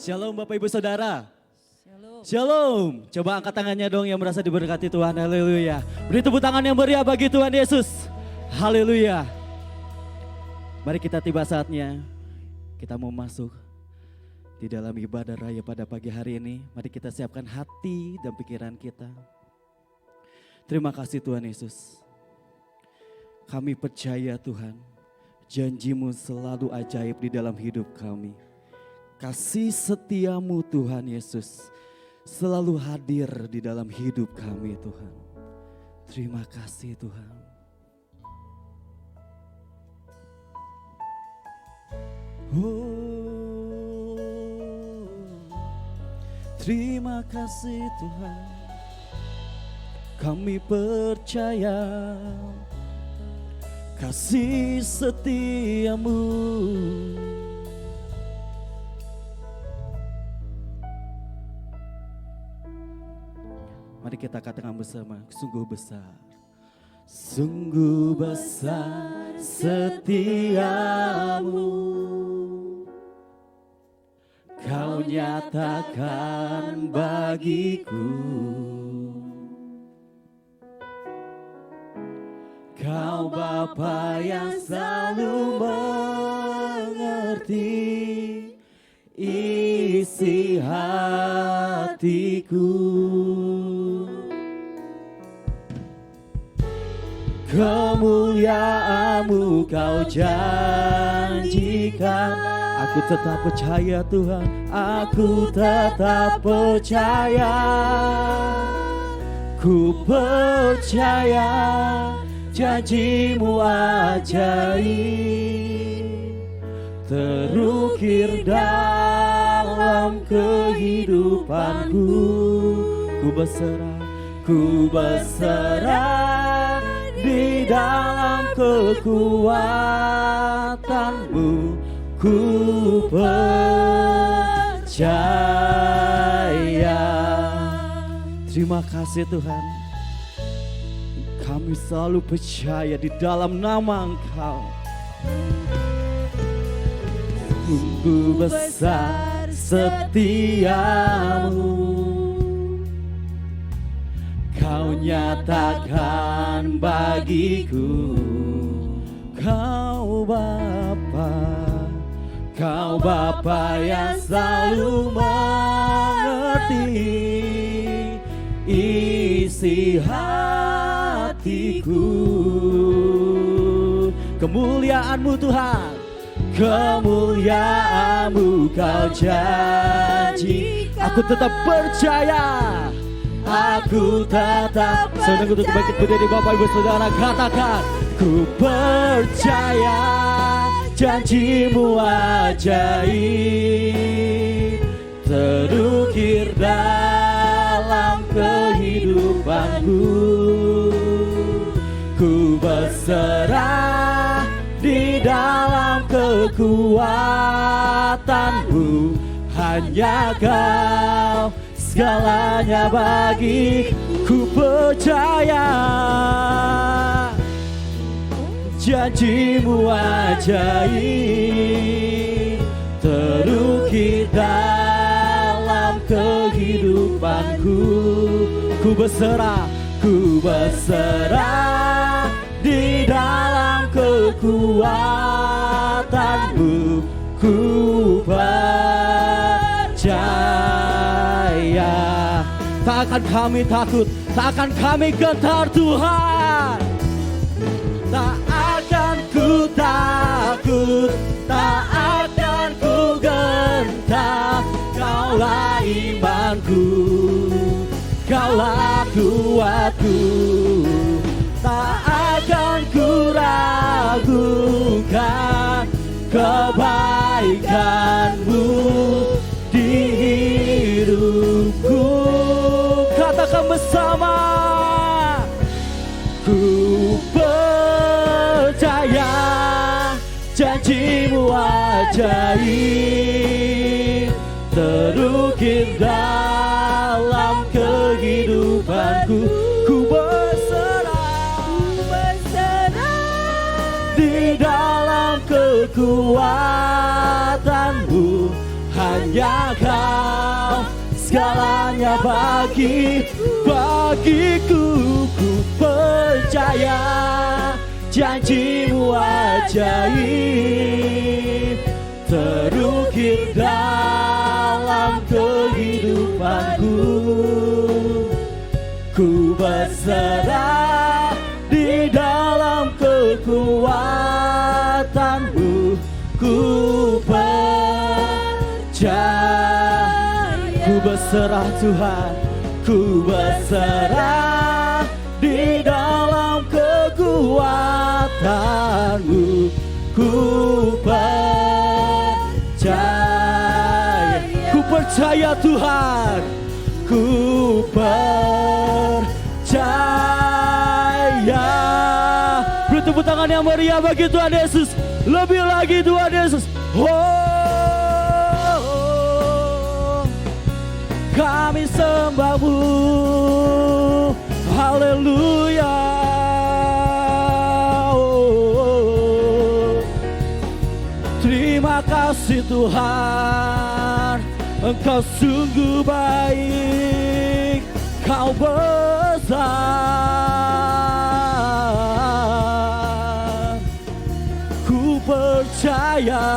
Shalom Bapak Ibu Saudara. Shalom. Shalom. Coba angkat tangannya dong yang merasa diberkati Tuhan. Haleluya. Beri tepuk tangan yang meriah bagi Tuhan Yesus. Haleluya. Mari kita tiba saatnya. Kita mau masuk di dalam ibadah raya pada pagi hari ini. Mari kita siapkan hati dan pikiran kita. Terima kasih Tuhan Yesus. Kami percaya Tuhan, janji-Mu selalu ajaib di dalam hidup kami. Kasih setiamu Tuhan Yesus selalu hadir di dalam hidup kami Tuhan. Terima kasih Tuhan. Terima kasih Tuhan. Kami percaya kasih setiamu. Mari kita katakan bersama, sungguh besar. Sungguh besar setiamu, Kau nyatakan bagiku. Kau Bapa yang selalu mengerti isi hatiku. Kemuliaan-Mu Kau janjikan. Aku tetap percaya Tuhan, aku tetap percaya. Ku percaya janji-Mu ajaib, terukir dalam kehidupanku. Ku berserah di dalam kekuatan-Mu. Ku percaya. Terima kasih Tuhan. Kami selalu percaya di dalam nama Engkau. Sungguh besar setiamu, Kau nyatakan bagiku. Kau Bapa yang selalu mengerti isi hatiku. Kemuliaan-Mu Tuhan, kemuliaan-Mu Kau janji. Aku tetap percaya. Aku tetap. Sedang untuk kebaikan berdiri Bapak Ibu Saudara, katakan, ku percaya janji-Mu ajaib, terukir dalam kehidupanku. Ku berserah di dalam kekuatan-Mu. Hanya Kau segalanya bagi. Ku percaya janji-Mu ajaib, terukir dalam kehidupanku. Ku berserah di dalam kekuatan-Mu. Ku percaya. Tak akan kami takut, tak akan kami gentar Tuhan. Tak akan ku takut, tak akan ku gentar. Kaulah imanku, Kaulah kuatku. Tak akan ku ragukan kebaikan-Mu di hidupku. Katakan bersama, ku percaya janji-Mu ajaib, terukir dalam kehidupanku. Ku berserah di dalam kekuatan-Mu. hanya Kau segalanya bagiku. Ku percaya janji-Mu ajaib terukir dalam kehidupanku. Ku berserah di dalam kekuatan-Mu. Ku percaya. Ku berserah Tuhan, ku berserah di dalam kekuatan-Mu. Ku percaya. Ku percaya Tuhan, ku percaya. Beri tepuk tangan yang meriah bagi Tuhan Yesus. Lebih lagi Tuhan Yesus. Kami sembah-Mu. Haleluya. Terima kasih Tuhan, Engkau sungguh baik, Kau besar. Ku percaya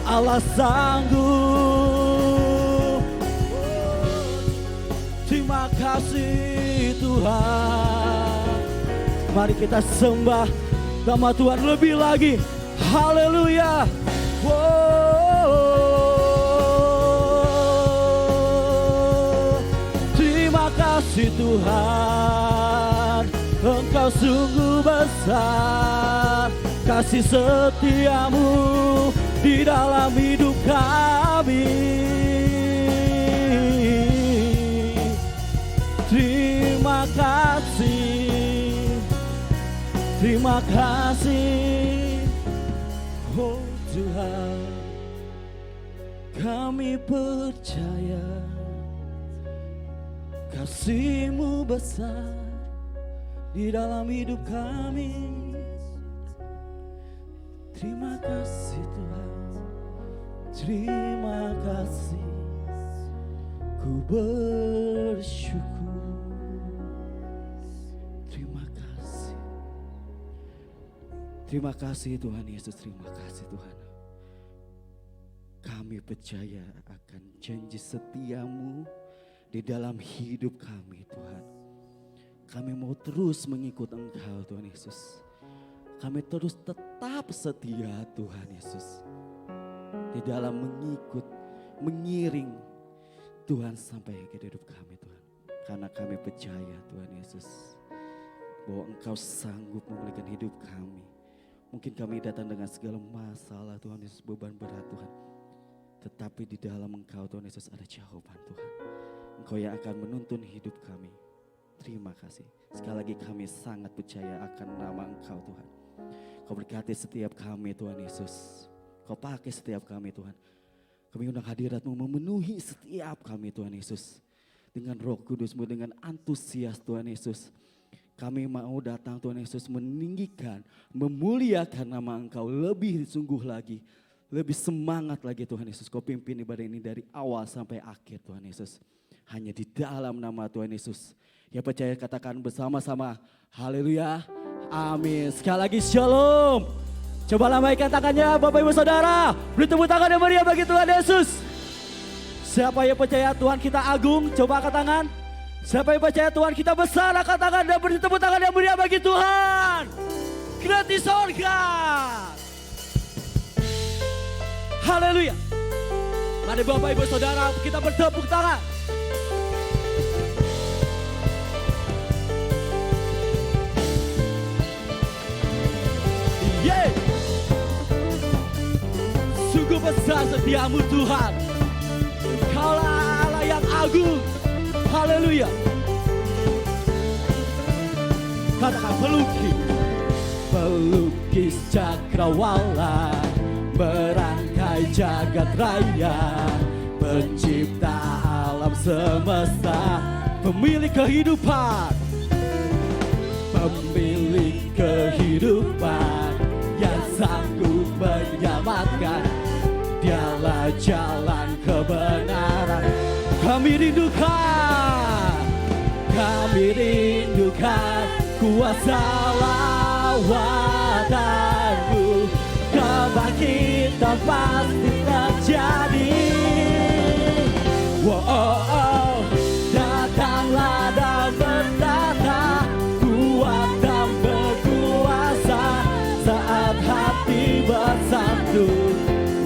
Allah sanggup. Terima kasih Tuhan. Mari kita sembah nama Tuhan lebih lagi. Haleluya. Terima kasih Tuhan, Engkau sungguh besar. Kasih setia-Mu di dalam hidup kami. Terima kasih, terima kasih, oh Tuhan. Kami percaya kasih-Mu besar di dalam hidup kami. Terima kasih Tuhan, terima kasih, ku bersyukur. Terima kasih, terima kasih Tuhan Yesus, terima kasih Tuhan. Kami percaya akan janji setia-Mu di dalam hidup kami Tuhan. Kami mau terus mengikut Engkau Tuhan Yesus. Kami terus tetap setia Tuhan Yesus di dalam mengikut, mengiring Tuhan sampai ke hidup kami Tuhan. Karena kami percaya Tuhan Yesus bahwa Engkau sanggup memulihkan hidup kami. Mungkin kami datang dengan segala masalah Tuhan Yesus, beban berat Tuhan. Tetapi di dalam Engkau Tuhan Yesus ada jawaban Tuhan. Engkau yang akan menuntun hidup kami. Terima kasih. Sekali lagi kami sangat percaya akan nama Engkau Tuhan. Kau berkati setiap kami Tuhan Yesus. Kau pakai setiap kami Tuhan. Kami undang hadirat-Mu memenuhi setiap kami Tuhan Yesus. Dengan Roh Kudus-Mu, dengan antusias Tuhan Yesus. Kami mau datang Tuhan Yesus meninggikan, memuliakan nama Engkau lebih sungguh lagi. Lebih semangat lagi Tuhan Yesus. Kau pimpin ibadah ini dari awal sampai akhir Tuhan Yesus. Hanya di dalam nama Tuhan Yesus. Ya percaya katakan bersama-sama. Haleluya. Amin. Sekali lagi shalom. Coba lambaikan tangannya Bapak Ibu Saudara. Beri tepuk tangan yang meriah bagi Tuhan Yesus. Siapa yang percaya Tuhan kita agung? Coba angkat tangan. Siapa yang percaya Tuhan kita besar? Angkat tangan dan beri tepuk tangan yang meriah bagi Tuhan. Kita di sorga. Haleluya. Mari Bapak Ibu Saudara kita bertepuk tangan. Yeah. Sungguh besar setiamu Tuhan. Kaulah Allah yang agung. Haleluya. Katakan pelukis cakrawala, merangkai jagat raya, pencipta alam semesta, pemilik kehidupan, yang sanggup menyelamatkan. Dialah Kami rindukan kuasa lawatanmu. Kebangkitan pasti terjadi. Wow, datanglah dan bertata, kuat dan berkuasa. Saat hati bersatu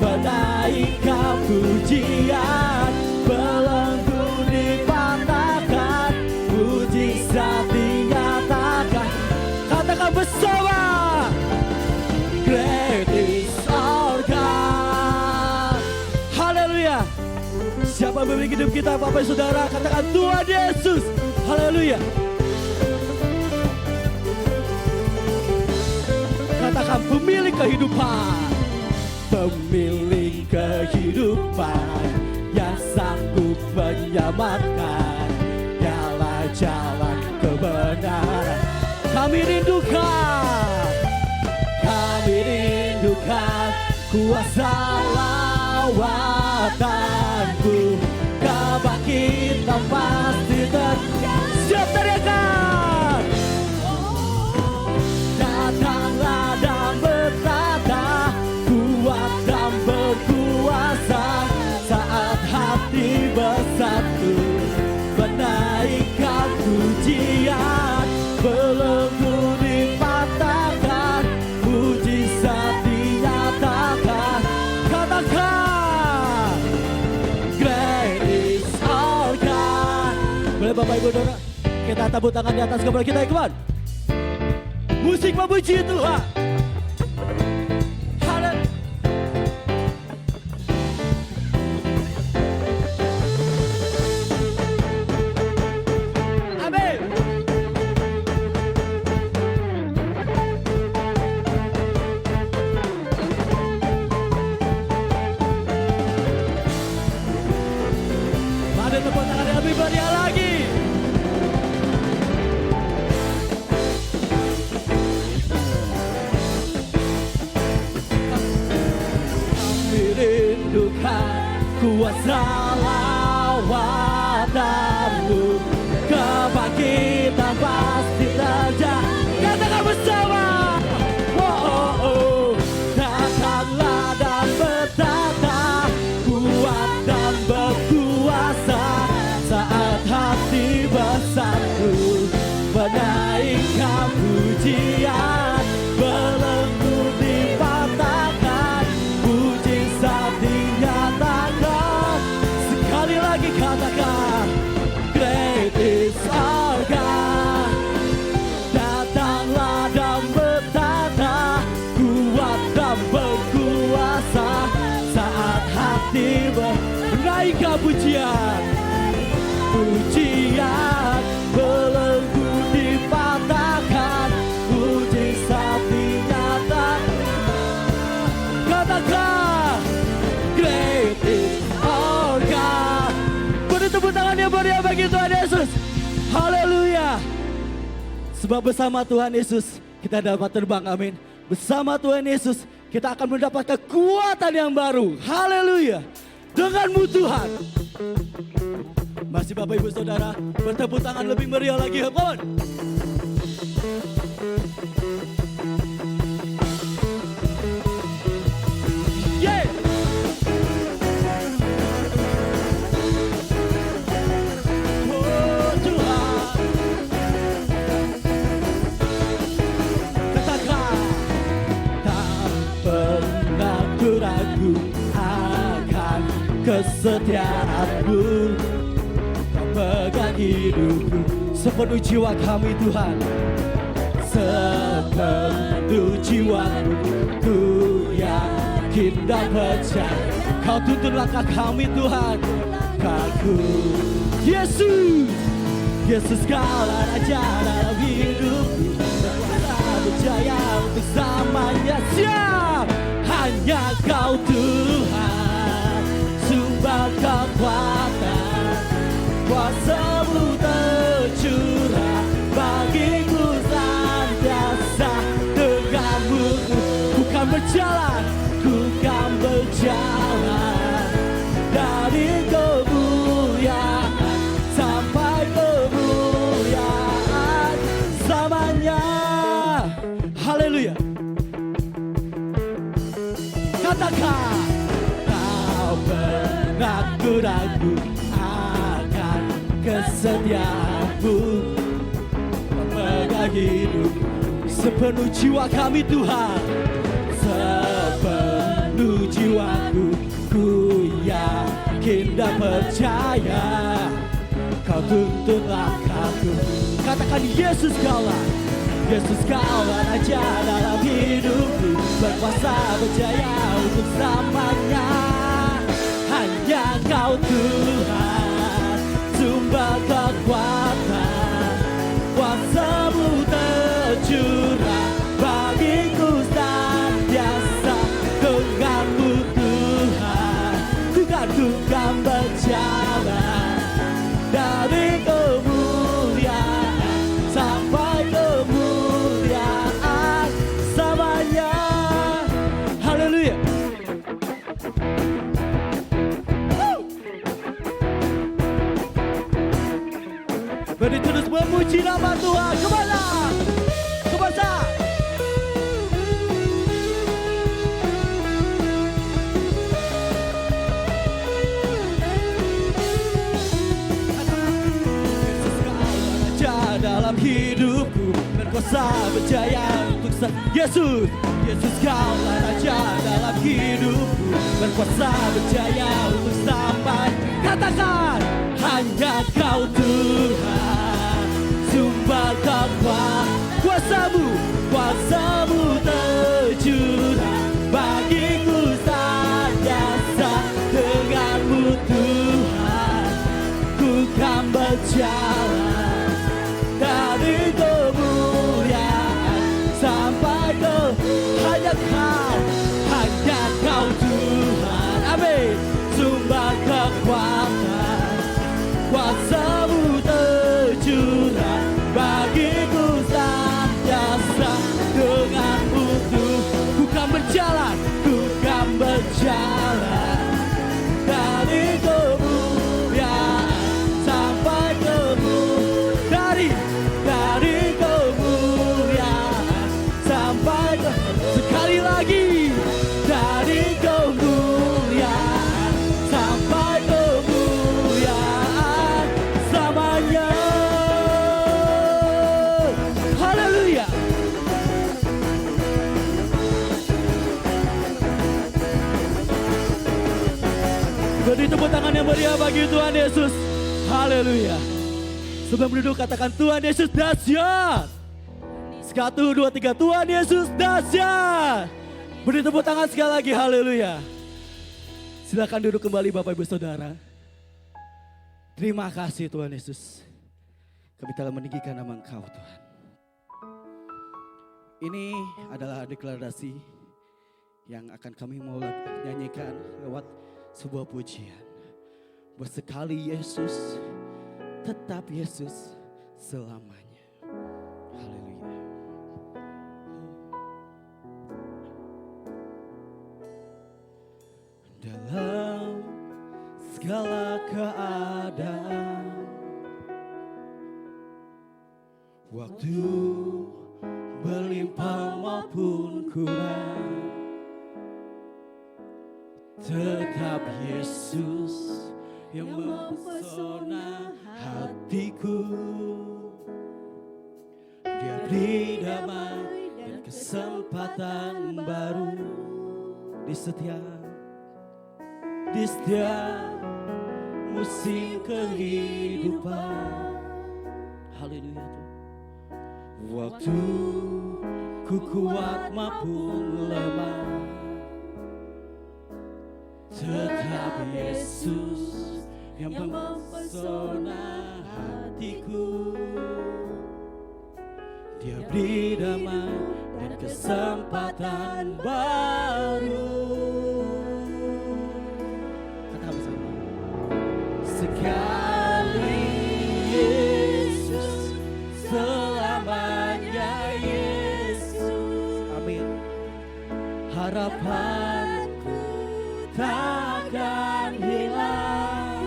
menaikkan pujian, belenggu dipatahkan, mujizat dinyatakan. Katakan bersama, great is our God. Haleluya. Siapa yang memiliki hidup kita, Bapak Saudara, katakan Tuhan Yesus. Haleluya. Katakan pemilik kehidupan. Pemilik kehidupan yang sanggup menyelamatkan, dialah jalan kebenaran. Kami rindukan kuasa lawatanmu. Kebangkitan pasti terjadi. Siap teriakan. Datanglah dan bertata, kuat dan berkuasa. Saat hati bersatu menaikkan pujian, belenggu dipatahkan, mujizat dinyatakan. Katakan, great is our God. Boleh Bapak Ibu Saudara, kita tepuk tangan di atas kepala kita, come on. Musik memuji Tuhan. Tepuk tangan yang lebih meriah lagi. Kami rindukan kuasa lawatanmu. Kebangkitan pasti terjadi. Katakan bersama. Datanglah dan bertata, kuat dan berkuasa. Saat hati bersatu menaikkan pujian, belenggu dipatahkan, mujizat dinyatakan. Sekali lagi katakan, great is our God. Datanglah dan bertata, kuat dan berkuasa. Saat hati menaikkan pujian, belenggu dipatahkan, mujizat dinyatakan. Katakan, great is our God. Beri tepuk tangan yang meriah bagi Tuhan Yesus. Haleluya. Sebab bersama Tuhan Yesus kita dapat terbang, amin. Bersama Tuhan Yesus kita akan mendapatkan kekuatan yang baru. Haleluya. Denganmu Tuhan. Masih Bapak Ibu Saudara, bertepuk tangan lebih meriah lagi, come on. Yeah. Oh Tuhan, katakan, tak pernah ku ragu akan kesetiaanmu. Pegang hidupku sepenuh jiwa kami Tuhan, sepenuh jiwaku ku yakin dan percaya. Kau tuntun langkah kami Tuhan, Kau Yesus, Yesus Kaulah Raja dalam hidupku, berkuasa berjaya untuk selamanya. Siap, hanya Kau Tuhan, sumber kekuatan. Kuasa-Mu tercurah bagiku senantiasa. Denganmu ku kan berjalan, ku kan berjalan dari kemuliaan selamanya. Haleluya. Katakan, kau pernah ragu akan kesetiaanmu, memegang hidup sepenuh jiwa kami Tuhan, sepenuh jiwaku, ku yakin dan percaya kau tuntun langkahku. Katakan Yesus kaulah, Yesus kaulah raja dalam hidupku, berkuasa berjaya untuk selamanya. Hanya kau Tuhan, sumber kekuatan, kuasa-Mu tercurah bagiku senantiasa. Denganmu Tuhan, ku kan berjalan dari kemuliaan sampai kemuliaan selamanya. Haleluya. Beri terus memuji nama Tuhan. Kemana? Kemana? Dalam hidupku berkuasa berjaya untuk Yesus, Yesus kaulah raja dalam hidupku, berkuasa berjaya untuk sampai. Katakan, hanya kau Tuhan, sumber kekuatan, kuasa-Mu, kuasa-Mu tercurah bagiku senantiasa. Denganmu Tuhan, ku kan berjalan dari kemuliaan sampai ke. Hanya kau Tuhan, amin. Sumber kekuatan, kuasa-Mu tercurah bagiku senantiasa. Denganmu Tuhan, ku kan berjalan, ku kan berjalan dari kemuliaan sampai kemuliaan, dari kemuliaan sampai ke. Sekali lagi, dari kemuliaan sampai kemuliaan selamanya. Haleluya. Beri tepuk tangan yang meriah bagi Tuhan Yesus. Haleluya. Sebelum duduk katakan Tuhan Yesus dahsyat. 1, 2, 3, Tuhan Yesus dahsyat. Beri tepuk tangan sekali lagi, haleluya. Silakan duduk kembali Bapak Ibu Saudara. Terima kasih Tuhan Yesus. Kami telah meninggikan nama Engkau Tuhan. Ini adalah deklarasi yang akan kami mau nyanyikan lewat sebuah pujian. Bersekali Yesus, tetap Yesus selamanya. Haleluya. Dalam segala keadaan, waktu berlimpah maupun kurang, tetap Yesus yang mempesona hatiku. Dia beri damai dan kesempatan baru di setiap musim kehidupan. Haleluya. Waktu ku kuat maupun lemah, tetap Yesus yang mempesona hatiku. Dia beri damai dan kesempatan baru. Kata bersama. Sekali Yesus, selamanya Yesus. Amin. Harapanku takkan hilang,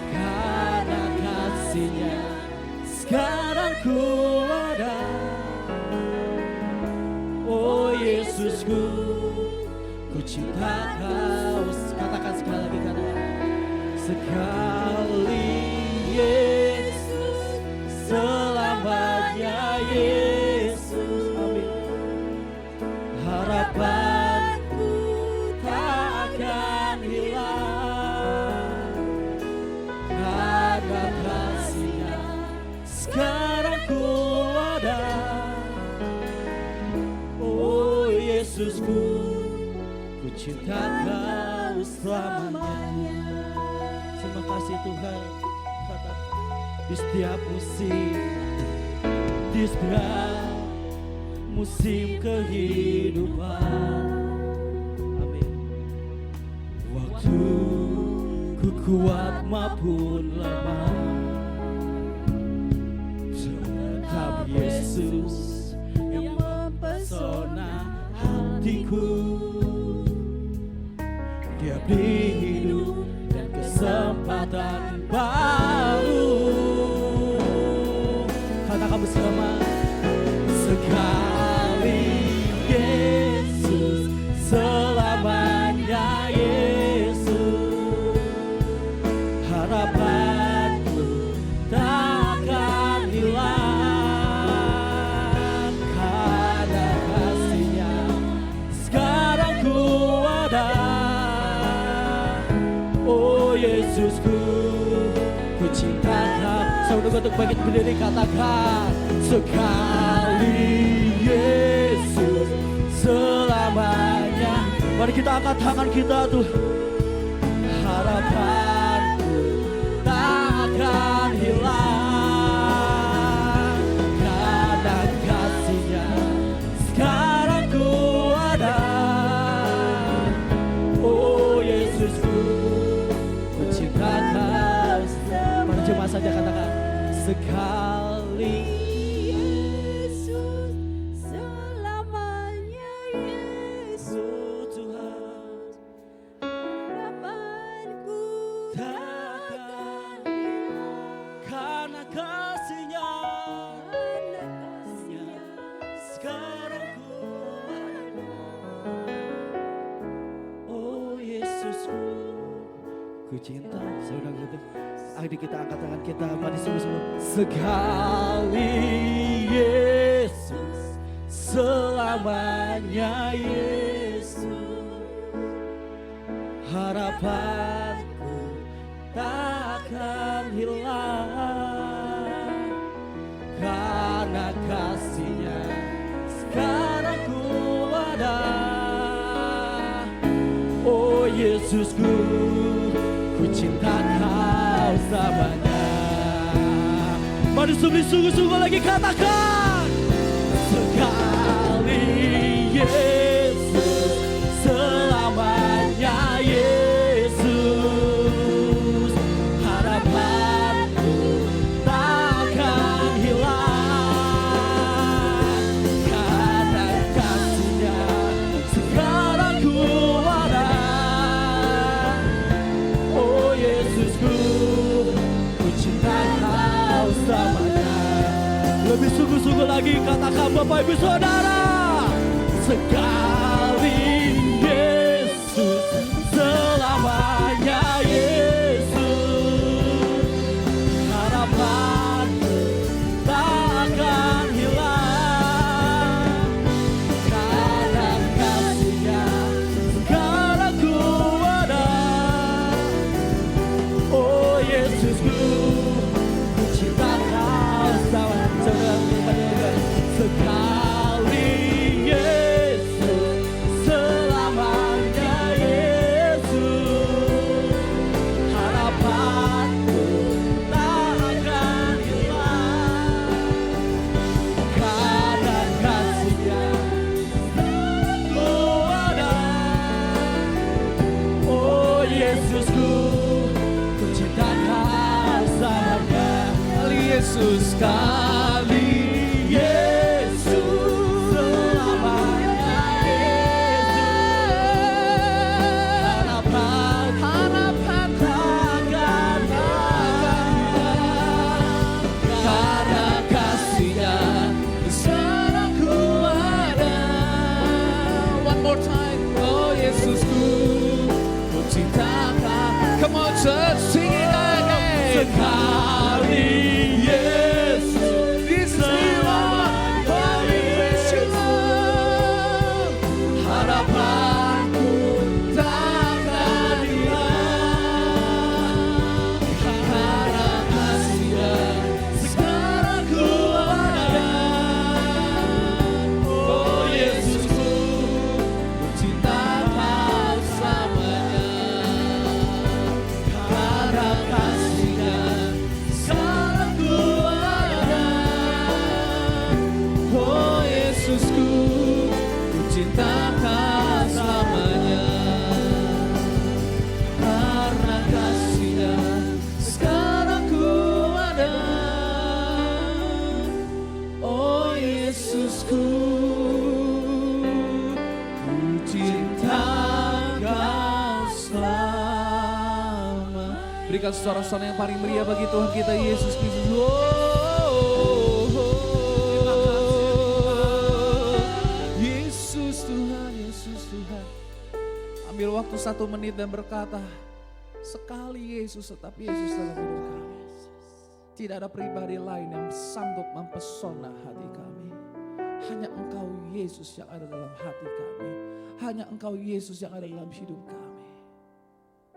karena kasih-Nya sekarang ku harapanku ada. Oh Yesusku, ku cinta Kau. Katakan sekali lagi, katakan sekali Yesus, selamanya Yesus. Amin. Harapanku tak akan hilang, karena kasih-Nya sekarang ku ada. Oh Yesusku, ku cinta Kau selamanya. Terima kasih Tuhan. Kata di setiap musim, di setiap musim kehidupan. Amin. Waktu ku kuat maupun lemah, tetap Yesus yang mempesona hatiku. Dia beri hidup dan kesempatan baru. Katakan bersama, sekali Yesus, selamanya Yesus. Harapanku tak akan hilang, karena kasih-Nya sekarang ku ada. Oh Yesusku, ku cinta Kau. Saudara untuk bangkit berdiri, katakan sekali Yesus, selamanya. Mari kita angkat tangan kita tuh. Harapanku tak akan hilang, karena kasih-Nya sekarang ku ada. Oh Yesusku, ku cinta Kau. Percuma saja, katakan sekali Yesus, selamanya Yesus. Tuhan, Harapanku tak takkan hilang, karena kasih-Nya karena kasih-Nya sekarang ku ada. Oh Yesusku, ku cinta. Saudara gitu, adik kita angkat tangan kita, mari semua. Sekali Yesus, selamanya Yesus. Harapanku takkan hilang, karena kasih-Nya sekarang ku ada. Oh Yesusku, ku cinta Kau selamanya. Mari sungguh-sungguh lagi katakan sekali Yesus, selamanya Yesus. Harapanku takkan hilang, karena kasih-Nya sekarang ku ada. Oh Yesusku, ku cinta Kau selamanya. Lebih sungguh-sungguh lagi katakan Bapak Ibu Saudara, sekali Yesus, selamanya Yesus. Harapanku takkan hilang, karena kasih-Nya sekarang ku ada. Oh Yesusku, ku cinta Kau selamanya. Sekali Yesus, selamanya Yesus. Harapanku tak akan hilang, karena kasih-Nya ku ada. Oh Yesusku, ku cinta Kau selamanya. Yesus, sekali Yesus, selamanya Yesus. Harapan takkan hilang, karena kasih kekal selamanya. Karena kasih-Nya sekarang ku ada. Oh Yesusku, ku cinta Kau selama. Berikan sorak-sorai yang paling meriah bagi Tuhan kita Yesus Kristus. Yesus Tuhan, Yesus Tuhan. Ambil waktu 1 menit dan berkata, sekali Yesus, tetapi Yesus dalam hidup kami. Tidak ada pribadi lain yang sanggup mempesona hati kami. Hanya Engkau Yesus yang ada dalam hati kami. Hanya Engkau Yesus yang ada dalam hidup kami.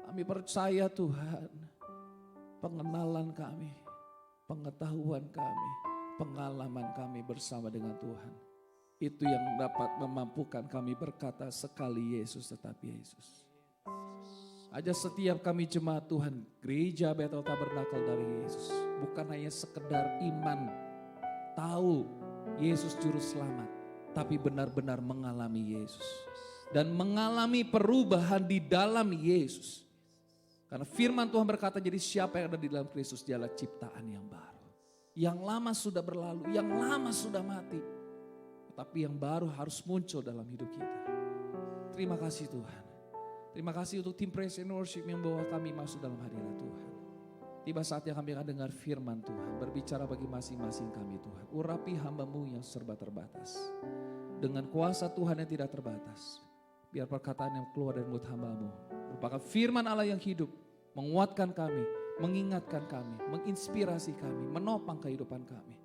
Kami percaya Tuhan, pengenalan kami, pengetahuan kami, pengalaman kami bersama dengan Tuhan. Itu yang dapat memampukan kami berkata sekali Yesus tetapi Yesus. Aja setiap kami jemaat Tuhan, gereja Bethel Tabernakel dari Yesus. Bukan hanya sekedar iman, tahu Yesus juru selamat. Tapi benar-benar mengalami Yesus. Dan mengalami perubahan di dalam Yesus. Karena firman Tuhan berkata, jadi siapa yang ada di dalam Kristus dialah ciptaan yang baru. Yang lama sudah berlalu, yang lama sudah mati. Tapi yang baru harus muncul dalam hidup kita. Terima kasih Tuhan. Terima kasih untuk tim Praise and Worship yang membawa kami masuk dalam hadirat Tuhan. Tiba saatnya kami akan dengar firman Tuhan. Berbicara bagi masing-masing kami Tuhan. Urapi hamba-Mu yang serba terbatas. Dengan kuasa Tuhan yang tidak terbatas. Biar perkataan yang keluar dari mulut hamba-Mu merupakan firman Allah yang hidup. Menguatkan kami, mengingatkan kami, menginspirasi kami, menopang kehidupan kami.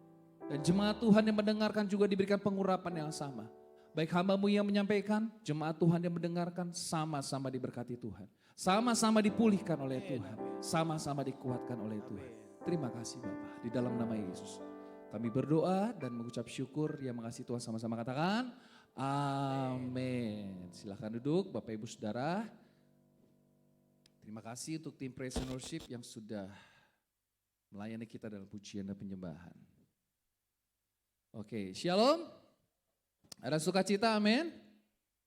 Dan jemaat Tuhan yang mendengarkan juga diberikan pengurapan yang sama. Baik hamba-Mu yang menyampaikan, jemaat Tuhan yang mendengarkan sama-sama diberkati Tuhan. Sama-sama dipulihkan oleh Tuhan. Sama-sama dikuatkan oleh Tuhan. Terima kasih Bapa, di dalam nama Yesus. Kami berdoa dan mengucap syukur yang mengasihi Tuhan sama-sama katakan. Amin. Silahkan duduk Bapak Ibu Saudara. Terima kasih untuk tim Praise and Worship yang sudah melayani kita dalam pujian dan penyembahan. Oke, shalom. Ada sukacita, amin.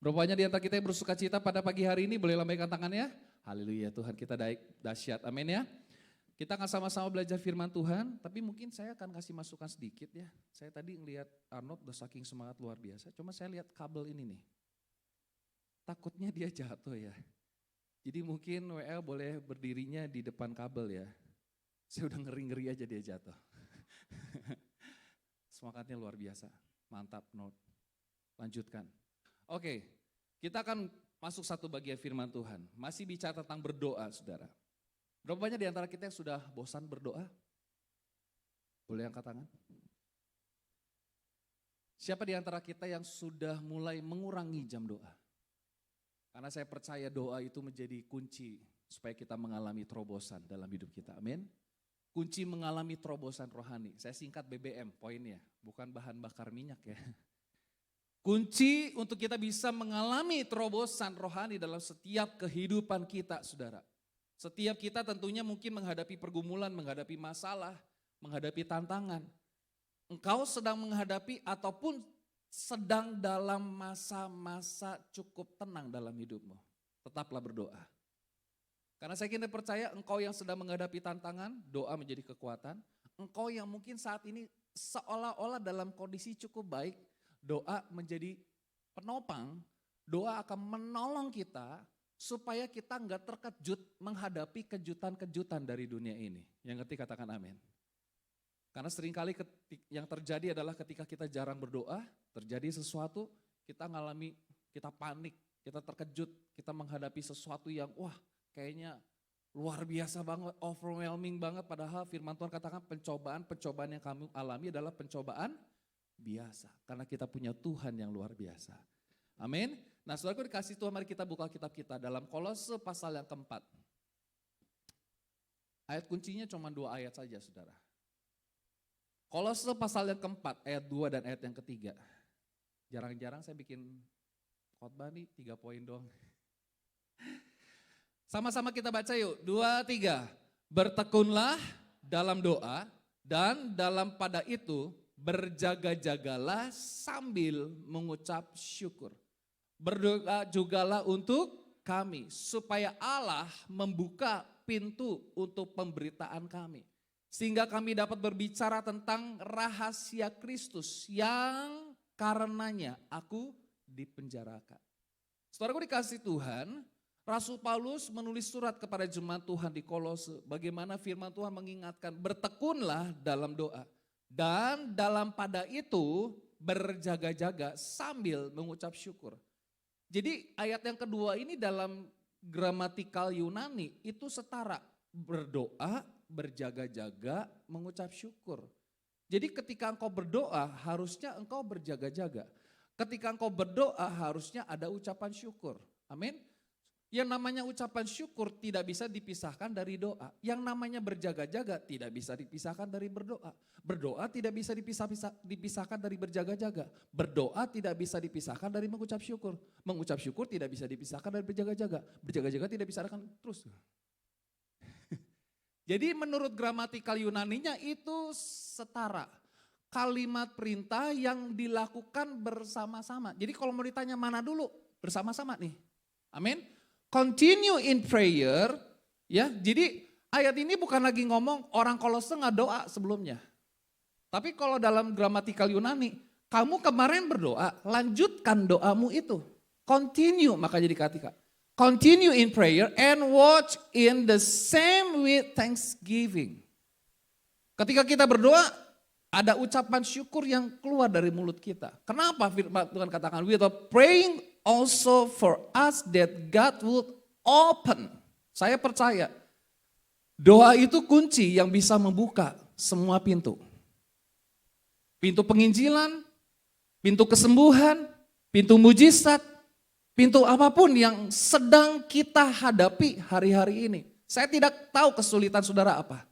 Berapa banyak di antara kita yang bersukacita pada pagi hari ini? Boleh lambaikan tangannya? Haleluya, Tuhan kita dahsyat, amin ya. Kita akan sama-sama belajar firman Tuhan, tapi mungkin saya akan kasih masukan sedikit ya. Saya tadi ngelihat Arnold udah saking semangat luar biasa, cuma saya lihat kabel ini nih. Takutnya dia jatuh ya. Jadi mungkin WL boleh berdirinya di depan kabel ya. Saya udah ngeri-ngeri aja dia jatuh. Semangatnya luar biasa, mantap Arnold. Lanjutkan. Oke, kita akan masuk satu bagian firman Tuhan. Masih bicara tentang berdoa, saudara. Berapa banyak di antara kita yang sudah bosan berdoa? Boleh angkat tangan? Siapa di antara kita yang sudah mulai mengurangi jam doa? Karena saya percaya doa itu menjadi kunci supaya kita mengalami terobosan dalam hidup kita. Amin. Kunci mengalami terobosan rohani. Saya singkat BBM poinnya, bukan bahan bakar minyak ya. Kunci untuk kita bisa mengalami terobosan rohani dalam setiap kehidupan kita, saudara. Setiap kita tentunya mungkin menghadapi pergumulan, menghadapi masalah, menghadapi tantangan. Engkau sedang menghadapi ataupun sedang dalam masa-masa cukup tenang dalam hidupmu. Tetaplah berdoa. Karena saya kira percaya engkau yang sedang menghadapi tantangan, doa menjadi kekuatan. Engkau yang mungkin saat ini seolah-olah dalam kondisi cukup baik, doa menjadi penopang, doa akan menolong kita supaya kita enggak terkejut menghadapi kejutan-kejutan dari dunia ini. Yang ngerti katakan amin. Karena seringkali yang terjadi adalah ketika kita jarang berdoa, terjadi sesuatu, kita ngalami, kita panik, kita terkejut, kita menghadapi sesuatu yang wah kayaknya luar biasa banget, overwhelming banget. Padahal firman Tuhan katakan pencobaan yang kami alami adalah pencobaan biasa. Karena kita punya Tuhan yang luar biasa. Amin. Nah saudaraku dikasih Tuhan, mari kita buka kitab kita dalam Kolose pasal yang keempat. Ayat kuncinya cuma 2 ayat saja saudara. Kolose pasal yang keempat, ayat 2 dan ayat yang ketiga. Jarang-jarang saya bikin khotbah nih 3 poin doang. Sama-sama kita baca yuk, 2, 3. Bertekunlah dalam doa dan dalam pada itu berjaga-jagalah sambil mengucap syukur. Berdoa jugalah untuk kami, supaya Allah membuka pintu untuk pemberitaan kami. Sehingga kami dapat berbicara tentang rahasia Kristus yang karenanya aku dipenjarakan. Saudaraku dikasih Tuhan, Rasul Paulus menulis surat kepada jemaat Tuhan di Kolose. Bagaimana firman Tuhan mengingatkan, bertekunlah dalam doa. Dan dalam pada itu berjaga-jaga sambil mengucap syukur. Jadi ayat yang kedua ini dalam gramatikal Yunani itu setara. Berdoa, berjaga-jaga, mengucap syukur. Jadi ketika engkau berdoa harusnya engkau berjaga-jaga. Ketika engkau berdoa harusnya ada ucapan syukur. Amin. Yang namanya ucapan syukur tidak bisa dipisahkan dari doa. Yang namanya berjaga-jaga tidak bisa dipisahkan dari berdoa. Berdoa tidak bisa dipisahkan dari berjaga-jaga. Berdoa tidak bisa dipisahkan dari mengucap syukur. Mengucap syukur tidak bisa dipisahkan dari berjaga-jaga. Berjaga-jaga tidak bisa terus. Jadi menurut gramatikal Yunaninya itu setara. Kalimat perintah yang dilakukan bersama-sama. Jadi kalau mau ditanya mana dulu? Bersama-sama nih. Amin. Continue in prayer, ya. Jadi ayat ini bukan lagi ngomong orang Kolose nggak doa sebelumnya. Tapi kalau dalam gramatikal Yunani, kamu kemarin berdoa, lanjutkan doamu itu. Continue, makanya dikatakan. Continue in prayer and watch in the same with thanksgiving. Ketika kita berdoa, ada ucapan syukur yang keluar dari mulut kita. Kenapa firman Tuhan katakan, we are praying also for us that God would open. Saya percaya doa itu kunci yang bisa membuka semua pintu. Pintu penginjilan, pintu kesembuhan, pintu mujizat, pintu apapun yang sedang kita hadapi hari-hari ini. Saya tidak tahu kesulitan saudara apa.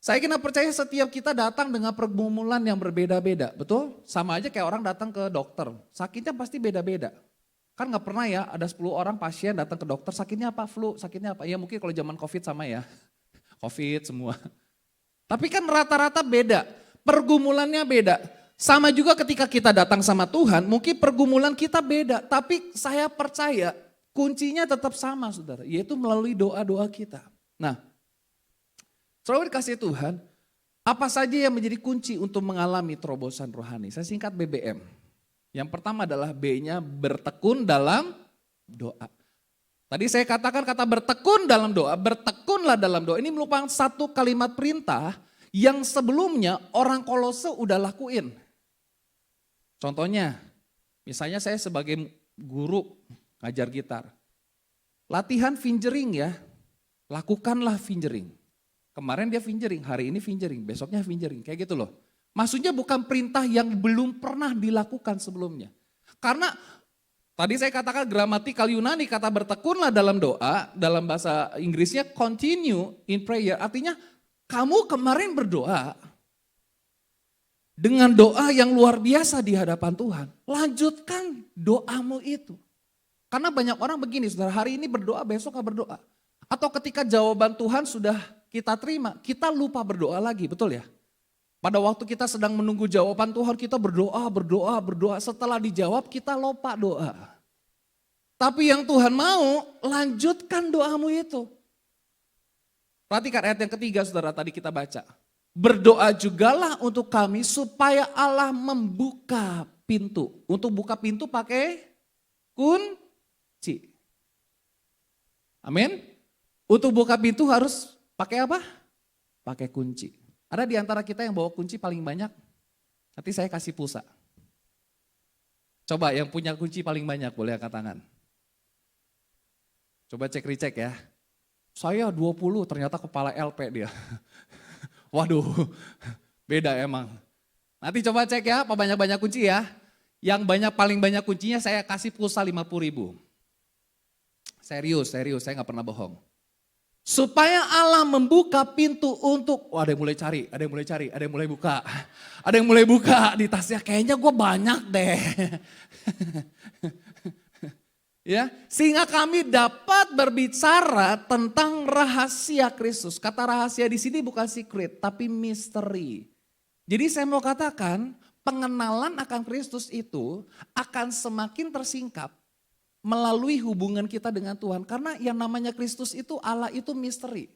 Saya kira percaya setiap kita datang dengan pergumulan yang berbeda-beda, betul? Sama aja kayak orang datang ke dokter, sakitnya pasti beda-beda. Kan gak pernah ya ada 10 orang pasien datang ke dokter, sakitnya apa? Flu, sakitnya apa? Ya mungkin kalau zaman COVID sama ya, COVID semua. Tapi kan rata-rata beda, pergumulannya beda. Sama juga ketika kita datang sama Tuhan, mungkin pergumulan kita beda. Tapi saya percaya kuncinya tetap sama saudara, yaitu melalui doa-doa kita. Nah, selalu dikasih Tuhan, apa saja yang menjadi kunci untuk mengalami terobosan rohani? Saya singkat BBM. Yang pertama adalah B-nya bertekun dalam doa. Tadi saya katakan kata bertekun dalam doa, bertekunlah dalam doa. Ini merupakan satu kalimat perintah yang sebelumnya orang Kolose udah lakuin. Contohnya, misalnya saya sebagai guru ngajar gitar. Latihan fingering ya, lakukanlah fingering. Kemarin dia fingering, hari ini fingering, besoknya fingering, kayak gitu loh. Maksudnya bukan perintah yang belum pernah dilakukan sebelumnya. Karena tadi saya katakan gramatikal Yunani kata bertekunlah dalam doa, dalam bahasa Inggrisnya continue in prayer. Artinya kamu kemarin berdoa dengan doa yang luar biasa di hadapan Tuhan. Lanjutkan doamu itu. Karena banyak orang begini, saudara, hari ini berdoa, besok gak berdoa. Atau ketika jawaban Tuhan sudah kita terima, kita lupa berdoa lagi, betul ya? Pada waktu kita sedang menunggu jawaban Tuhan, kita berdoa. Setelah dijawab, kita lupa doa. Tapi yang Tuhan mau, lanjutkan doamu itu. Perhatikan ayat yang ketiga, saudara, tadi kita baca. Berdoa jugalah untuk kami supaya Allah membuka pintu. Untuk buka pintu pakai kunci. Amin. Untuk buka pintu harus pakai apa? Pakai kunci. Ada di antara kita yang bawa kunci paling banyak? Nanti saya kasih pulsa. Coba yang punya kunci paling banyak boleh angkat tangan. Coba cek recheck ya. Saya 20 ternyata kepala LP dia. Waduh, beda emang. Nanti coba cek ya, apa banyak-banyak kunci ya. Yang paling banyak kuncinya saya kasih pulsa 50.000. Serius, saya gak pernah bohong. Supaya Allah membuka pintu untuk, ada yang mulai cari, ada yang mulai buka. Ada yang mulai buka di tasnya, kayaknya gue banyak deh. Ya, sehingga kami dapat berbicara tentang rahasia Kristus. Kata rahasia di sini bukan secret, tapi misteri. Jadi saya mau katakan, pengenalan akan Kristus itu akan semakin tersingkap melalui hubungan kita dengan Tuhan. Karena yang namanya Kristus itu, Allah itu misteri.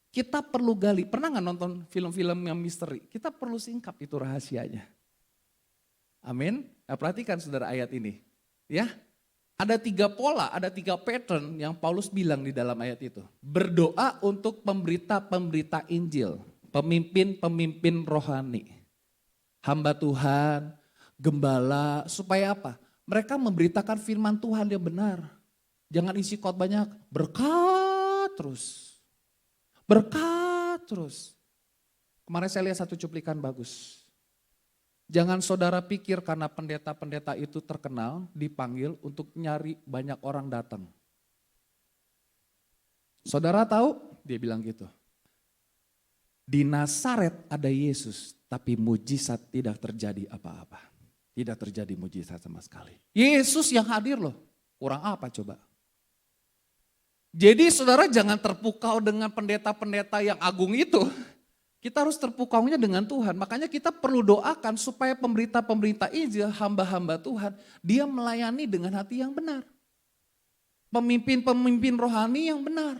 Kita perlu gali. Pernah gak nonton film-film yang misteri? Kita perlu singkap itu rahasianya. Amin. Nah, perhatikan saudara ayat ini. Ya, ada 3 pola, ada 3 pattern yang Paulus bilang di dalam ayat itu. Berdoa untuk pemberita-pemberita Injil, pemimpin-pemimpin rohani, hamba Tuhan, gembala, supaya apa? Mereka memberitakan firman Tuhan yang benar. Jangan isi khotbahnya berkat terus. Berkat terus. Kemarin saya lihat satu cuplikan bagus. Jangan saudara pikir karena pendeta-pendeta itu terkenal, dipanggil untuk nyari banyak orang datang. Saudara tahu? Dia bilang gitu. Di Nazaret ada Yesus, tapi mujizat tidak terjadi apa-apa. Tidak terjadi mujizat sama sekali. Yesus yang hadir loh, kurang apa coba? Jadi saudara jangan terpukau dengan pendeta-pendeta yang agung itu. Kita harus terpukaunya dengan Tuhan. Makanya kita perlu doakan supaya pemberita-pemberita Injil, hamba-hamba Tuhan, dia melayani dengan hati yang benar. Pemimpin-pemimpin rohani yang benar.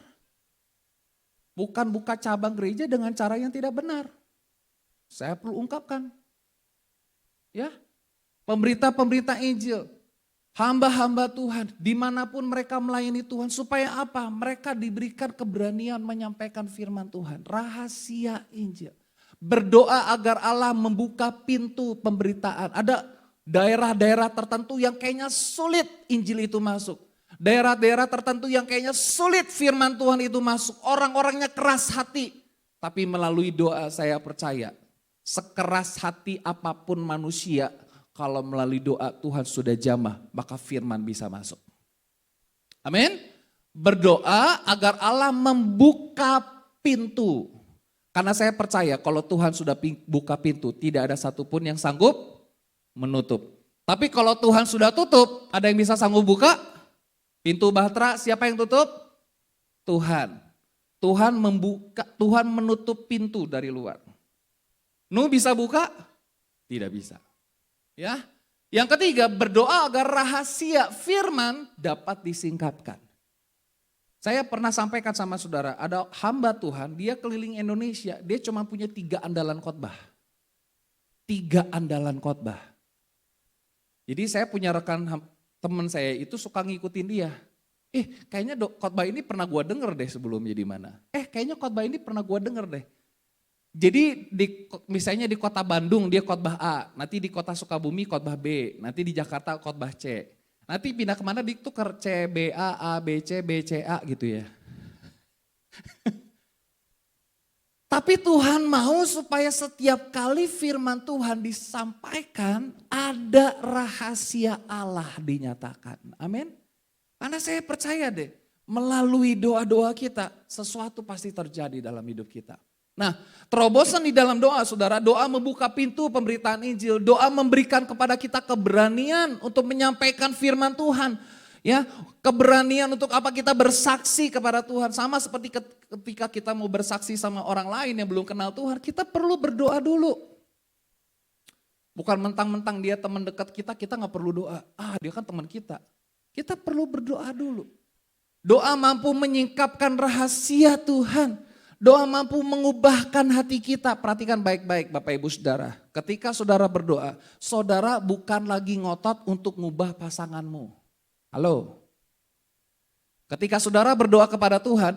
Bukan buka cabang gereja dengan cara yang tidak benar. Saya perlu ungkapkan. Ya, pemberita-pemberita Injil, hamba-hamba Tuhan, dimanapun mereka melayani Tuhan, supaya apa? Mereka diberikan keberanian menyampaikan firman Tuhan, rahasia Injil. Berdoa agar Allah membuka pintu pemberitaan. Ada daerah-daerah tertentu yang kayaknya sulit Injil itu masuk. Daerah-daerah tertentu yang kayaknya sulit firman Tuhan itu masuk. Orang-orangnya keras hati. Tapi melalui doa saya percaya, sekeras hati apapun manusia, kalau melalui doa Tuhan sudah jamah, maka firman bisa masuk. Amin. Berdoa agar Allah membuka pintu. Karena saya percaya kalau Tuhan sudah buka pintu, tidak ada satupun yang sanggup menutup. Tapi kalau Tuhan sudah tutup, ada yang bisa sanggup buka? Pintu bahtera, siapa yang tutup? Tuhan. Tuhan membuka, Tuhan menutup pintu dari luar. Nuh bisa buka? Tidak bisa. Ya, yang ketiga berdoa agar rahasia firman dapat disingkapkan. Saya pernah sampaikan sama saudara, ada hamba Tuhan, dia keliling Indonesia, dia cuma punya 3 andalan khotbah. 3 andalan khotbah. Jadi saya punya rekan teman saya itu suka ngikutin dia. Kayaknya khotbah ini pernah gua denger deh sebelumnya di mana. Kayaknya khotbah ini pernah gua denger deh. Jadi misalnya di kota Bandung dia khotbah A, nanti di kota Sukabumi khotbah B, nanti di Jakarta khotbah C. Nanti pindah kemana ditukar C, B, A, B, C, A gitu ya. Tapi Tuhan mau supaya setiap kali firman Tuhan disampaikan ada rahasia Allah dinyatakan. Amin. Karena saya percaya deh melalui doa-doa kita sesuatu pasti terjadi dalam hidup kita. Nah, terobosan di dalam doa saudara, doa membuka pintu pemberitaan Injil, doa memberikan kepada kita keberanian untuk menyampaikan firman Tuhan. Ya, keberanian untuk apa kita bersaksi kepada Tuhan. Sama seperti ketika kita mau bersaksi sama orang lain yang belum kenal Tuhan, kita perlu berdoa dulu. Bukan mentang-mentang dia teman dekat kita gak perlu doa. Dia kan teman kita. Kita perlu berdoa dulu. Doa mampu menyingkapkan rahasia Tuhan. Doa mampu mengubahkan hati kita. Perhatikan baik-baik Bapak Ibu Saudara. Ketika saudara berdoa, saudara bukan lagi ngotot untuk ngubah pasanganmu. Halo. Ketika saudara berdoa kepada Tuhan,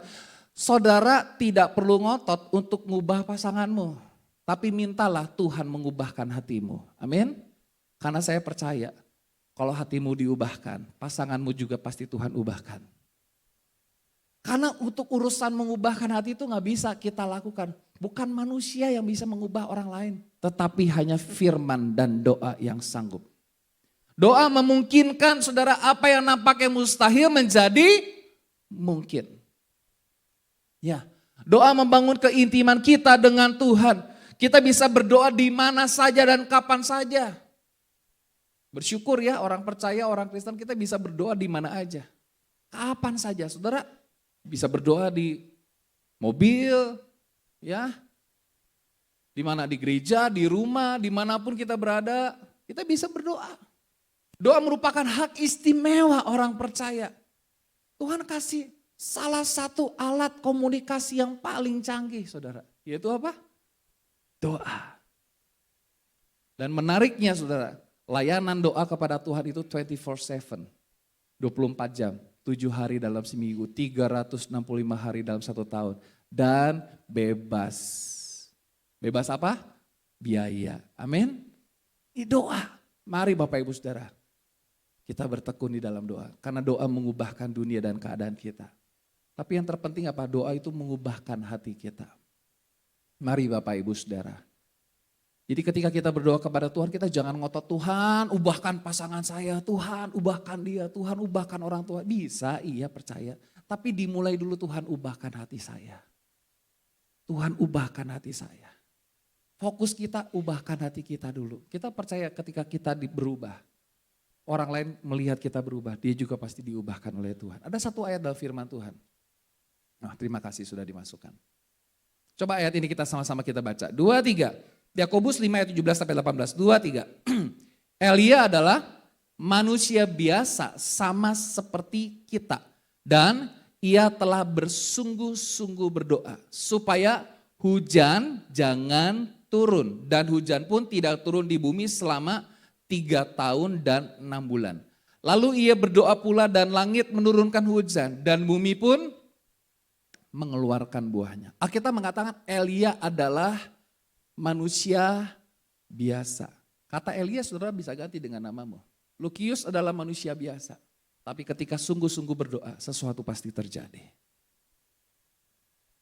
saudara tidak perlu ngotot untuk ngubah pasanganmu. Tapi mintalah Tuhan mengubahkan hatimu. Amin. Karena saya percaya kalau hatimu diubahkan, pasanganmu juga pasti Tuhan ubahkan. Karena untuk urusan mengubahkan hati itu gak bisa kita lakukan. Bukan manusia yang bisa mengubah orang lain. Tetapi hanya firman dan doa yang sanggup. Doa memungkinkan saudara apa yang nampaknya mustahil menjadi mungkin. Ya, doa membangun keintiman kita dengan Tuhan. Kita bisa berdoa di mana saja dan kapan saja. Bersyukur ya orang percaya, orang Kristen kita bisa berdoa di mana aja. Kapan saja saudara. Bisa berdoa di mobil, ya, di mana di gereja, di rumah, dimanapun kita berada, kita bisa berdoa. Doa merupakan hak istimewa orang percaya. Tuhan kasih salah satu alat komunikasi yang paling canggih, saudara. Yaitu apa? Doa. Dan menariknya, saudara, layanan doa kepada Tuhan itu 24/7. 24 jam, 7 hari dalam seminggu, 365 hari dalam 1 tahun. Dan bebas. Bebas apa? Biaya. Amin. Ini doa. Mari Bapak Ibu Saudara. Kita bertekun di dalam doa. Karena doa mengubahkan dunia dan keadaan kita. Tapi yang terpenting apa? Doa itu mengubahkan hati kita. Mari Bapak Ibu Saudara. Jadi ketika kita berdoa kepada Tuhan, kita jangan ngotot, Tuhan ubahkan pasangan saya, Tuhan ubahkan dia, Tuhan ubahkan orang tua. Bisa, iya percaya. Tapi dimulai dulu, Tuhan ubahkan hati saya. Tuhan ubahkan hati saya. Fokus kita ubahkan hati kita dulu. Kita percaya ketika kita berubah. Orang lain melihat kita berubah, dia juga pasti diubahkan oleh Tuhan. Ada satu ayat dalam firman Tuhan. Nah, terima kasih sudah dimasukkan. Coba ayat ini kita sama-sama kita baca. 2-3. Yakobus 5 ayat 17 sampai 18. 2-3. Elia adalah manusia biasa sama seperti kita. Dan ia telah bersungguh-sungguh berdoa supaya hujan jangan turun. Dan hujan pun tidak turun di bumi selama 3 tahun dan 6 bulan. Lalu ia berdoa pula dan langit menurunkan hujan dan bumi pun mengeluarkan buahnya. Alkitab mengatakan Elia adalah manusia biasa. Kata Elia saudara bisa ganti dengan namamu. Lukius adalah manusia biasa. Tapi ketika sungguh-sungguh berdoa sesuatu pasti terjadi.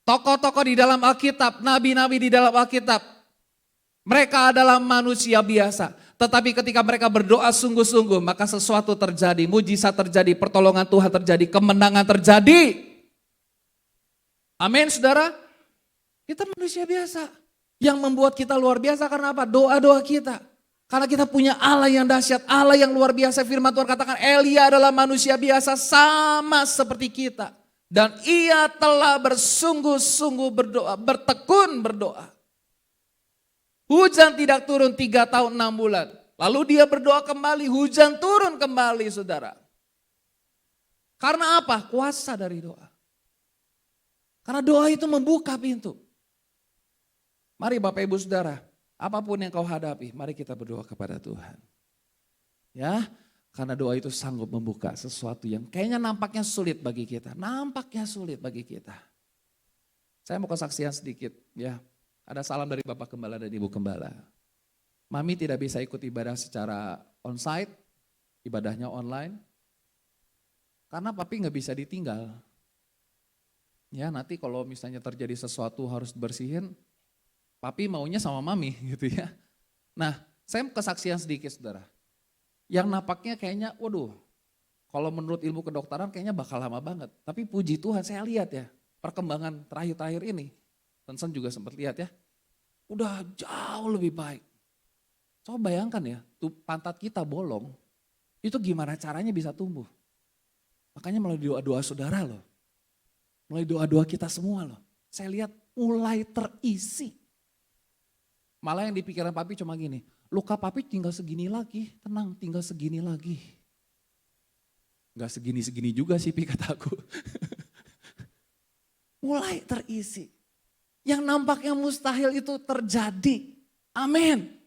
Tokoh-tokoh di dalam Alkitab, nabi-nabi di dalam Alkitab. Mereka adalah manusia biasa. Tetapi ketika mereka berdoa sungguh-sungguh, maka sesuatu terjadi, mujizat terjadi, pertolongan Tuhan terjadi, kemenangan terjadi. Amin saudara. Kita manusia biasa. Yang membuat kita luar biasa karena apa? Doa-doa kita. Karena kita punya Allah yang dahsyat, Allah yang luar biasa. Firman Tuhan katakan Elia adalah manusia biasa sama seperti kita. Dan ia telah bersungguh-sungguh berdoa, bertekun berdoa. Hujan tidak turun 3 tahun 6 bulan. Lalu dia berdoa kembali, hujan turun kembali saudara. Karena apa? Kuasa dari doa. Karena doa itu membuka pintu. Mari Bapak Ibu Saudara, apapun yang kau hadapi, mari kita berdoa kepada Tuhan. Ya, karena doa itu sanggup membuka sesuatu yang kayaknya nampaknya sulit bagi kita. Nampaknya sulit bagi kita. Saya mau kesaksian sedikit ya. Ada salam dari Bapak Gembala dan Ibu Gembala. Mami tidak bisa ikut ibadah secara onsite, ibadahnya online. Karena papi nggak bisa ditinggal. Ya nanti kalau misalnya terjadi sesuatu harus bersihin, papi maunya sama mami gitu ya. Nah saya kesaksian sedikit saudara. Yang nampaknya kayaknya waduh, kalau menurut ilmu kedokteran kayaknya bakal lama banget. Tapi puji Tuhan saya lihat ya, perkembangan terakhir-terakhir ini. Tensen juga sempat lihat ya, udah jauh lebih baik. Coba bayangkan ya, tuh pantat kita bolong, itu gimana caranya bisa tumbuh. Makanya melalui doa-doa saudara loh, melalui doa-doa kita semua loh. Saya lihat mulai terisi. Malah yang di pikiran papi cuma gini, luka papi tinggal segini lagi, tenang tinggal segini lagi. Gak segini-segini juga sih kataku. Mulai terisi. Yang nampaknya mustahil itu terjadi. Amin.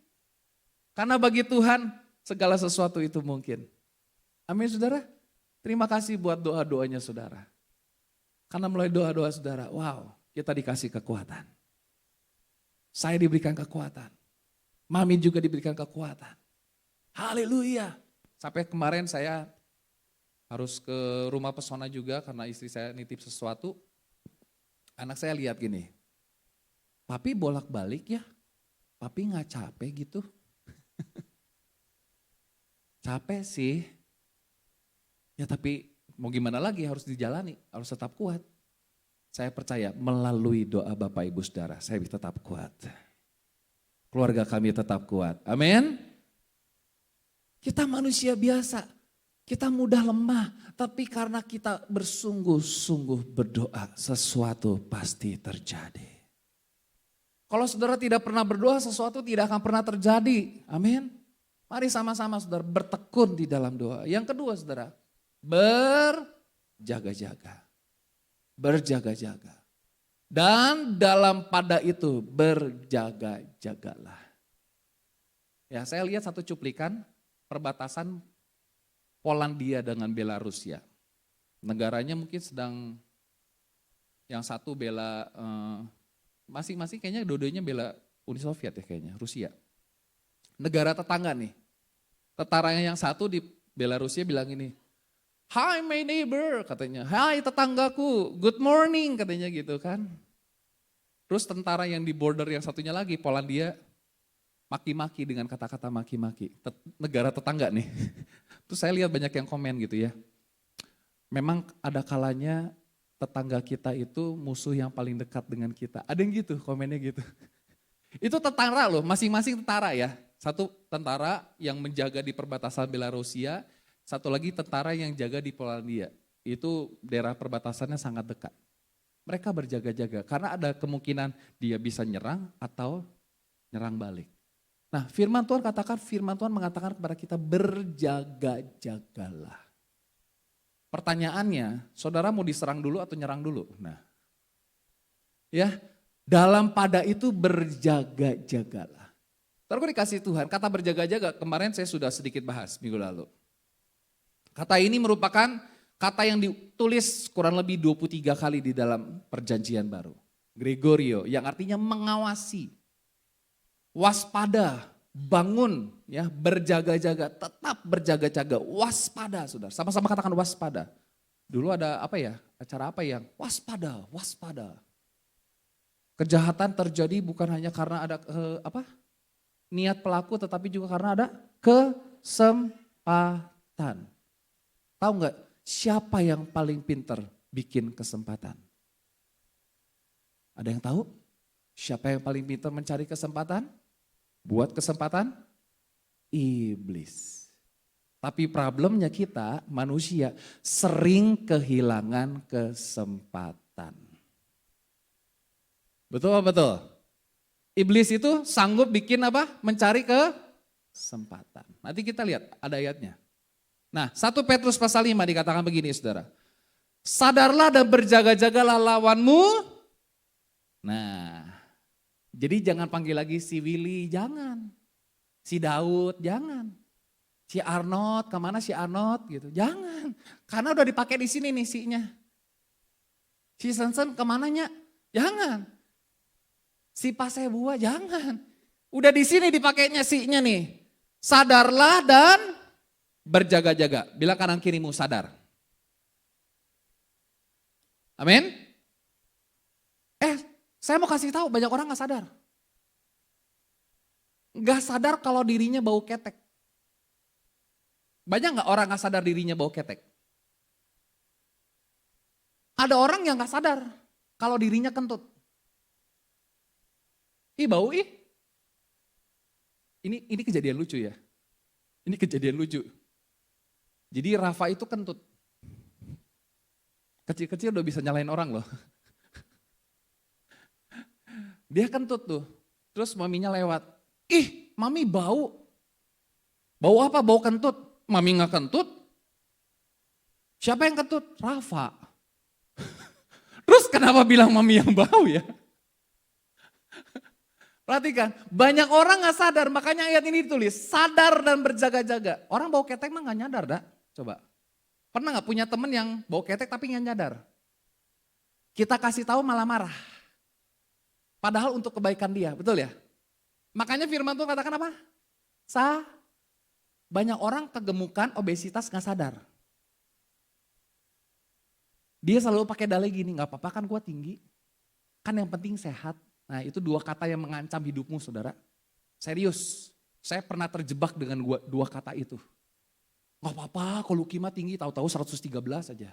Karena bagi Tuhan segala sesuatu itu mungkin. Amin saudara. Terima kasih buat doa-doanya saudara. Karena melalui doa-doa saudara, wow kita dikasih kekuatan. Saya diberikan kekuatan. Mami juga diberikan kekuatan. Haleluya. Sampai kemarin saya harus ke rumah pesona juga karena istri saya nitip sesuatu. Anak saya lihat gini. Papi bolak-balik ya, papi gak capek gitu. Capek sih. Ya tapi mau gimana lagi harus dijalani, harus tetap kuat. Saya percaya melalui doa Bapak Ibu Saudara, saya tetap kuat. Keluarga kami tetap kuat, amin. Kita manusia biasa, kita mudah lemah. Tapi karena kita bersungguh-sungguh berdoa, sesuatu pasti terjadi. Kalau saudara tidak pernah berdoa, sesuatu tidak akan pernah terjadi. Amin. Mari sama-sama saudara bertekun di dalam doa. Yang kedua saudara, berjaga-jaga. Berjaga-jaga. Dan dalam pada itu berjaga-jagalah. Ya, saya lihat satu cuplikan perbatasan Polandia dengan Belarusia. Negaranya mungkin sedang, yang satu bela, masing-masing kayaknya dua-duanya bela Uni Soviet ya kayaknya, Rusia. Negara tetangga nih. Tetaranya yang satu di Belarusia bilang ini, "Hi my neighbor," katanya. "Hai tetanggaku, good morning," katanya gitu kan. Terus tentara yang di border yang satunya lagi, Polandia, maki-maki dengan kata-kata maki-maki. Negara tetangga nih. Terus saya lihat banyak yang komen gitu ya. Memang ada kalanya tetangga kita itu musuh yang paling dekat dengan kita. Ada yang gitu, komennya gitu. Itu tentara loh, masing-masing tentara ya. Satu tentara yang menjaga di perbatasan Belarusia, satu lagi tentara yang jaga di Polandia. Itu daerah perbatasannya sangat dekat. Mereka berjaga-jaga karena ada kemungkinan dia bisa nyerang atau nyerang balik. Nah, firman Tuhan mengatakan kepada kita berjaga-jagalah. Pertanyaannya, saudara mau diserang dulu atau nyerang dulu? Nah, ya, dalam pada itu berjaga-jagalah. Terus dikasih Tuhan, kata berjaga-jaga kemarin saya sudah sedikit bahas minggu lalu. Kata ini merupakan kata yang ditulis kurang lebih 23 kali di dalam perjanjian baru. Gregorio, yang artinya mengawasi, waspada, bangun, ya, berjaga-jaga, tetap berjaga-jaga, waspada saudara. Sama-sama katakan waspada. Dulu ada apa ya, acara apa yang waspada, waspada. Kejahatan terjadi bukan hanya karena ada niat pelaku, tetapi juga karena ada kesempatan. Tahu nggak siapa yang paling pintar bikin kesempatan? Ada yang tahu? Siapa yang paling pintar mencari kesempatan? Buat kesempatan? Iblis. Tapi problemnya kita manusia sering kehilangan kesempatan. Betul apa betul? Iblis itu sanggup bikin apa? Mencari kesempatan. Nanti kita lihat ada ayatnya. Nah, 1 Petrus pasal 5 dikatakan begini saudara. Sadarlah dan berjaga-jagalah lawanmu. Nah, jadi jangan panggil lagi si Willy, jangan. Si Daud, jangan. Si Arnold, kemana si Arnold gitu, jangan. Karena udah dipakai di sini nih si-nya. Si Sensen kemananya, jangan. Si Pasebua, jangan. Udah di sini dipakainya si-nya nih. Sadarlah dan berjaga-jaga. Bila kanan kirimu sadar. Amin. Saya mau kasih tahu banyak orang gak sadar. Gak sadar kalau dirinya bau ketek. Banyak gak orang gak sadar dirinya bau ketek? Ada orang yang gak sadar kalau dirinya kentut. Ih bau ih. Ini kejadian lucu ya. Ini kejadian lucu. Jadi Rafa itu kentut. Kecil-kecil udah bisa nyalain orang loh. Dia kentut tuh. Terus maminya lewat. Ih mami bau. Bau apa? Bau kentut. Mami gak kentut. Siapa yang kentut? Rafa. Terus kenapa bilang mami yang bau ya? Perhatikan, banyak orang gak sadar, makanya ayat ini ditulis, sadar dan berjaga-jaga. Orang bau ketek mah gak nyadar dah, coba. Pernah gak punya temen yang bau ketek tapi gak nyadar? Kita kasih tahu malah marah. Padahal untuk kebaikan dia, betul ya? Makanya firman Tuhan katakan apa? Banyak orang kegemukan, obesitas gak sadar. Dia selalu pakai dalih gini, gak apa-apa kan gue tinggi. Kan yang penting sehat. Nah itu dua kata yang mengancam hidupmu saudara. Serius, saya pernah terjebak dengan dua kata itu. Gak apa-apa kalau Kima tinggi, tahu-tahu 113 aja.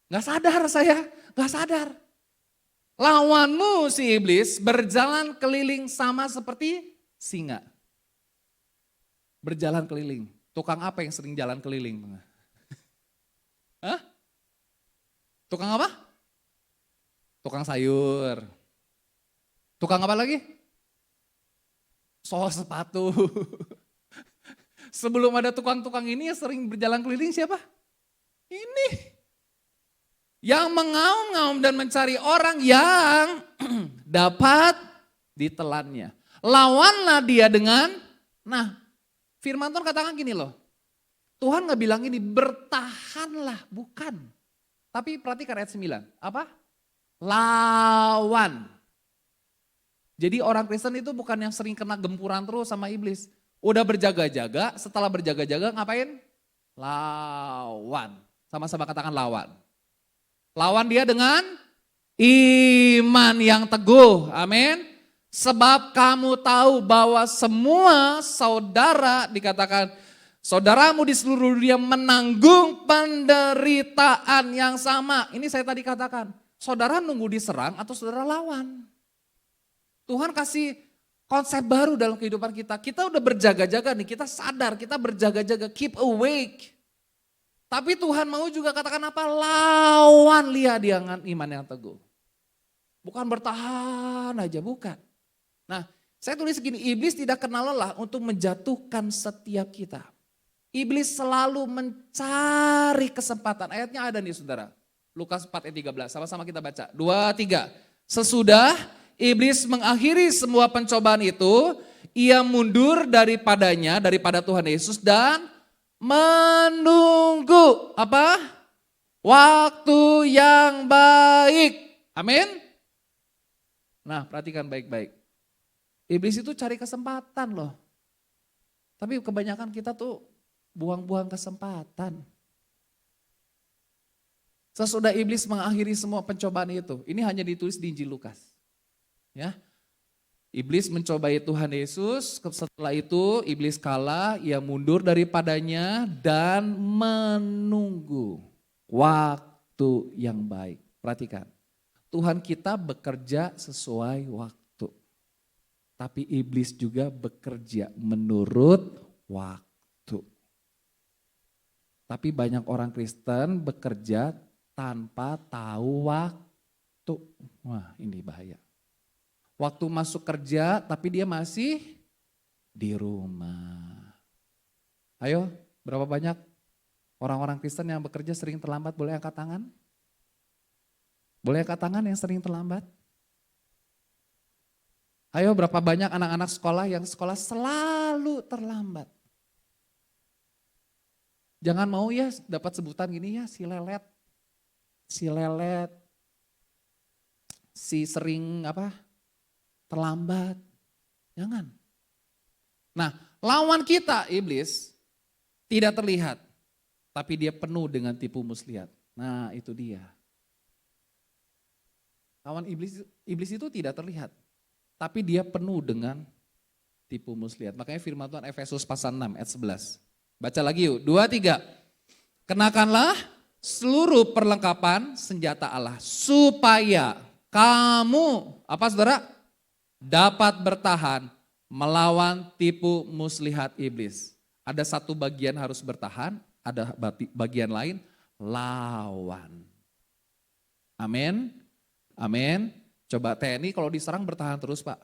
Gak sadar saya, gak sadar. Lawanmu si iblis berjalan keliling sama seperti singa. Berjalan keliling. Tukang apa yang sering jalan keliling? Hah? Tukang apa? Tukang sayur. Tukang apa lagi? Soal sepatu. Sebelum ada tukang-tukang ini yang sering berjalan keliling siapa? Ini. Yang mengaum-ngaum dan mencari orang yang dapat ditelannya. Lawanlah dia dengan, nah firman Tuhan katakan gini loh. Tuhan gak bilang gini, bertahanlah, bukan. Tapi perhatikan ayat 9, apa? Lawan. Jadi orang Kristen itu bukan yang sering kena gempuran terus sama iblis. Udah berjaga-jaga, setelah berjaga-jaga ngapain? Lawan. Sama-sama katakan lawan. Lawan dia dengan iman yang teguh, amin. Sebab kamu tahu bahwa semua saudara, dikatakan saudaramu di seluruh dunia menanggung penderitaan yang sama. Ini saya tadi katakan, saudara nunggu diserang atau saudara lawan. Tuhan kasih konsep baru dalam kehidupan kita. Kita udah berjaga-jaga nih, kita sadar, kita berjaga-jaga, keep awake. Tapi Tuhan mau juga katakan apa? Lawan dia dengan iman yang teguh. Bukan bertahan aja, bukan. Nah, saya tulis segini, iblis tidak kenal lelah untuk menjatuhkan setiap kita. Iblis selalu mencari kesempatan. Ayatnya ada nih saudara. Lukas 4 ayat 13, sama-sama kita baca. 2, 3. Sesudah iblis mengakhiri semua pencobaan itu, ia mundur daripada Tuhan Yesus dan menunggu apa? Waktu yang baik. Amin. Nah, perhatikan baik-baik. Iblis itu cari kesempatan loh. Tapi kebanyakan kita tuh buang-buang kesempatan. Sesudah iblis mengakhiri semua pencobaan itu, ini hanya ditulis di Injil Lukas. Ya. Iblis mencobai Tuhan Yesus, setelah itu iblis kalah, ia mundur daripadanya dan menunggu waktu yang baik. Perhatikan, Tuhan kita bekerja sesuai waktu. Tapi iblis juga bekerja menurut waktu. Tapi banyak orang Kristen bekerja tanpa tahu waktu. Wah, ini bahaya. Waktu masuk kerja tapi dia masih di rumah. Ayo, berapa banyak orang-orang Kristen yang bekerja sering terlambat? Boleh angkat tangan? Boleh angkat tangan yang sering terlambat? Ayo, berapa banyak anak-anak sekolah yang sekolah selalu terlambat? Jangan mau ya dapat sebutan gini ya, si lelet, si sering apa? Terlambat. Jangan. Nah, lawan kita iblis tidak terlihat, tapi dia penuh dengan tipu muslihat. Nah, itu dia. Lawan iblis itu tidak terlihat, tapi dia penuh dengan tipu muslihat. Makanya firman Tuhan Efesus pasal 6 ayat 11. Baca lagi yuk, 2, 3. Kenakanlah seluruh perlengkapan senjata Allah supaya kamu, apa saudara? Dapat bertahan melawan tipu muslihat iblis. Ada satu bagian harus bertahan, ada bagian lain lawan. Amin. Amin. Coba TNI kalau diserang bertahan terus Pak.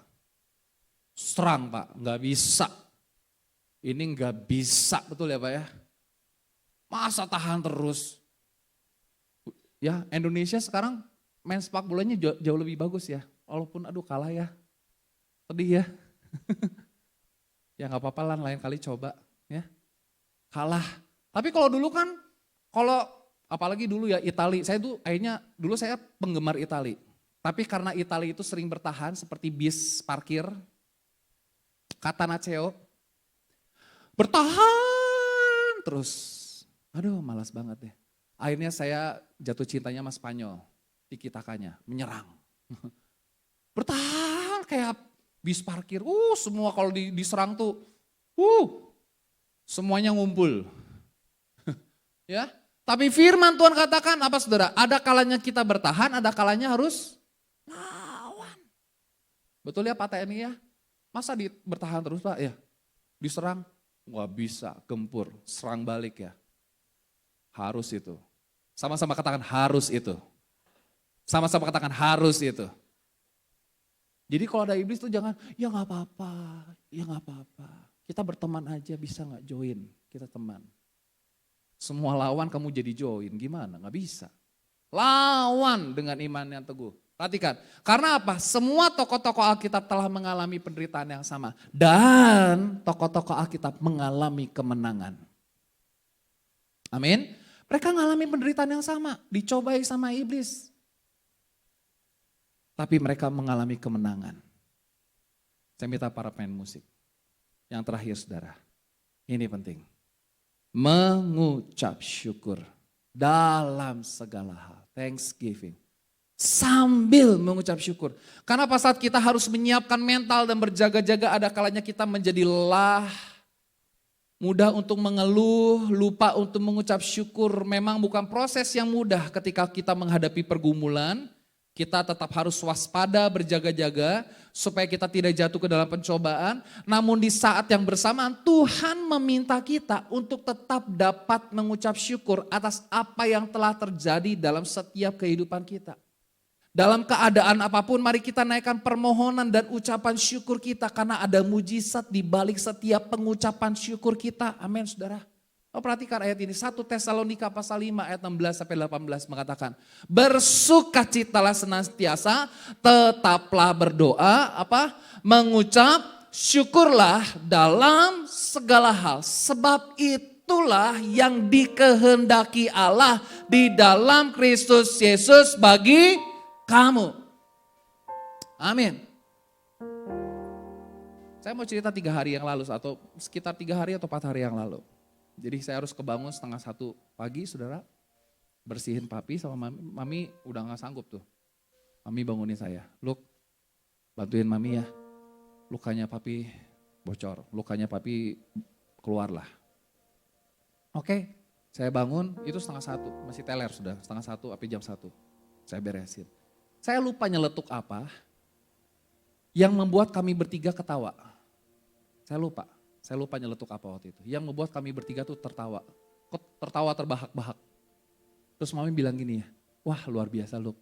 Serang Pak, nggak bisa. Ini nggak bisa, betul ya Pak ya. Masa tahan terus. Ya Indonesia sekarang main sepak bolanya jauh lebih bagus ya. Walaupun aduh kalah ya. Sedih ya. Ya gak apa-apa lah, lain kali coba ya. Kalah. Tapi kalau dulu kan, apalagi dulu ya Itali, dulu saya penggemar Itali. Tapi karena Itali itu sering bertahan seperti bis parkir, Catanaccio, bertahan terus. Aduh malas banget deh. Akhirnya saya jatuh cintanya sama Spanyol, tiki-takanya, menyerang. Bertahan kayak bis parkir, semua kalau diserang tuh, semuanya ngumpul. Ya, tapi firman Tuhan katakan apa saudara? Ada kalanya kita bertahan, ada kalanya harus lawan. Betul ya Pak TNI ya? Masa bertahan terus Pak ya? Diserang, nggak bisa, gempur, serang balik ya. Harus itu. Sama-sama katakan harus itu. Sama-sama katakan harus itu. Jadi kalau ada iblis tuh jangan, ya gak apa-apa, ya gak apa-apa. Kita berteman aja, bisa gak join? Kita teman. Semua lawan kamu jadi join, gimana? Gak bisa. Lawan dengan iman yang teguh. Perhatikan, karena apa? Semua tokoh-tokoh Alkitab telah mengalami penderitaan yang sama. Dan tokoh-tokoh Alkitab mengalami kemenangan. Amin. Mereka mengalami penderitaan yang sama, dicobai sama iblis. Tapi mereka mengalami kemenangan. Saya minta para pemain musik. Yang terakhir saudara, ini penting. Mengucap syukur dalam segala hal. Thanksgiving. Sambil mengucap syukur. Karena pada saat kita harus menyiapkan mental dan berjaga-jaga, ada kalanya kita menjadi lelah, mudah untuk mengeluh, lupa untuk mengucap syukur. Memang bukan proses yang mudah ketika kita menghadapi pergumulan. Kita tetap harus waspada, berjaga-jaga supaya kita tidak jatuh ke dalam pencobaan. Namun di saat yang bersamaan Tuhan meminta kita untuk tetap dapat mengucap syukur atas apa yang telah terjadi dalam setiap kehidupan kita. Dalam keadaan apapun mari kita naikkan permohonan dan ucapan syukur kita karena ada mujizat di balik setiap pengucapan syukur kita. Amin saudara. Oh, perhatikan ayat ini, 1 Tesalonika pasal 5 ayat 16 sampai 18 mengatakan, bersukacitalah senantiasa, tetaplah berdoa, mengucap syukurlah dalam segala hal, sebab itulah yang dikehendaki Allah di dalam Kristus Yesus bagi kamu. Amin. Saya mau cerita 3 hari yang lalu atau sekitar 3 hari atau 4 hari yang lalu. Jadi saya harus kebangun 1:30 pagi saudara, bersihin papi sama mami. Mami udah gak sanggup tuh. Mami bangunin saya, Luk bantuin mami ya. Lukanya papi bocor, lukanya papi keluarlah. Oke, saya bangun itu 1:30, masih teler sudah 1:30 sampai jam 1. Saya beresin. Saya lupa nyeletuk apa yang membuat kami bertiga ketawa. Saya lupa nyeletuk apa waktu itu. Yang membuat kami bertiga tuh tertawa. Tertawa terbahak-bahak. Terus mami bilang gini ya, wah luar biasa Luk.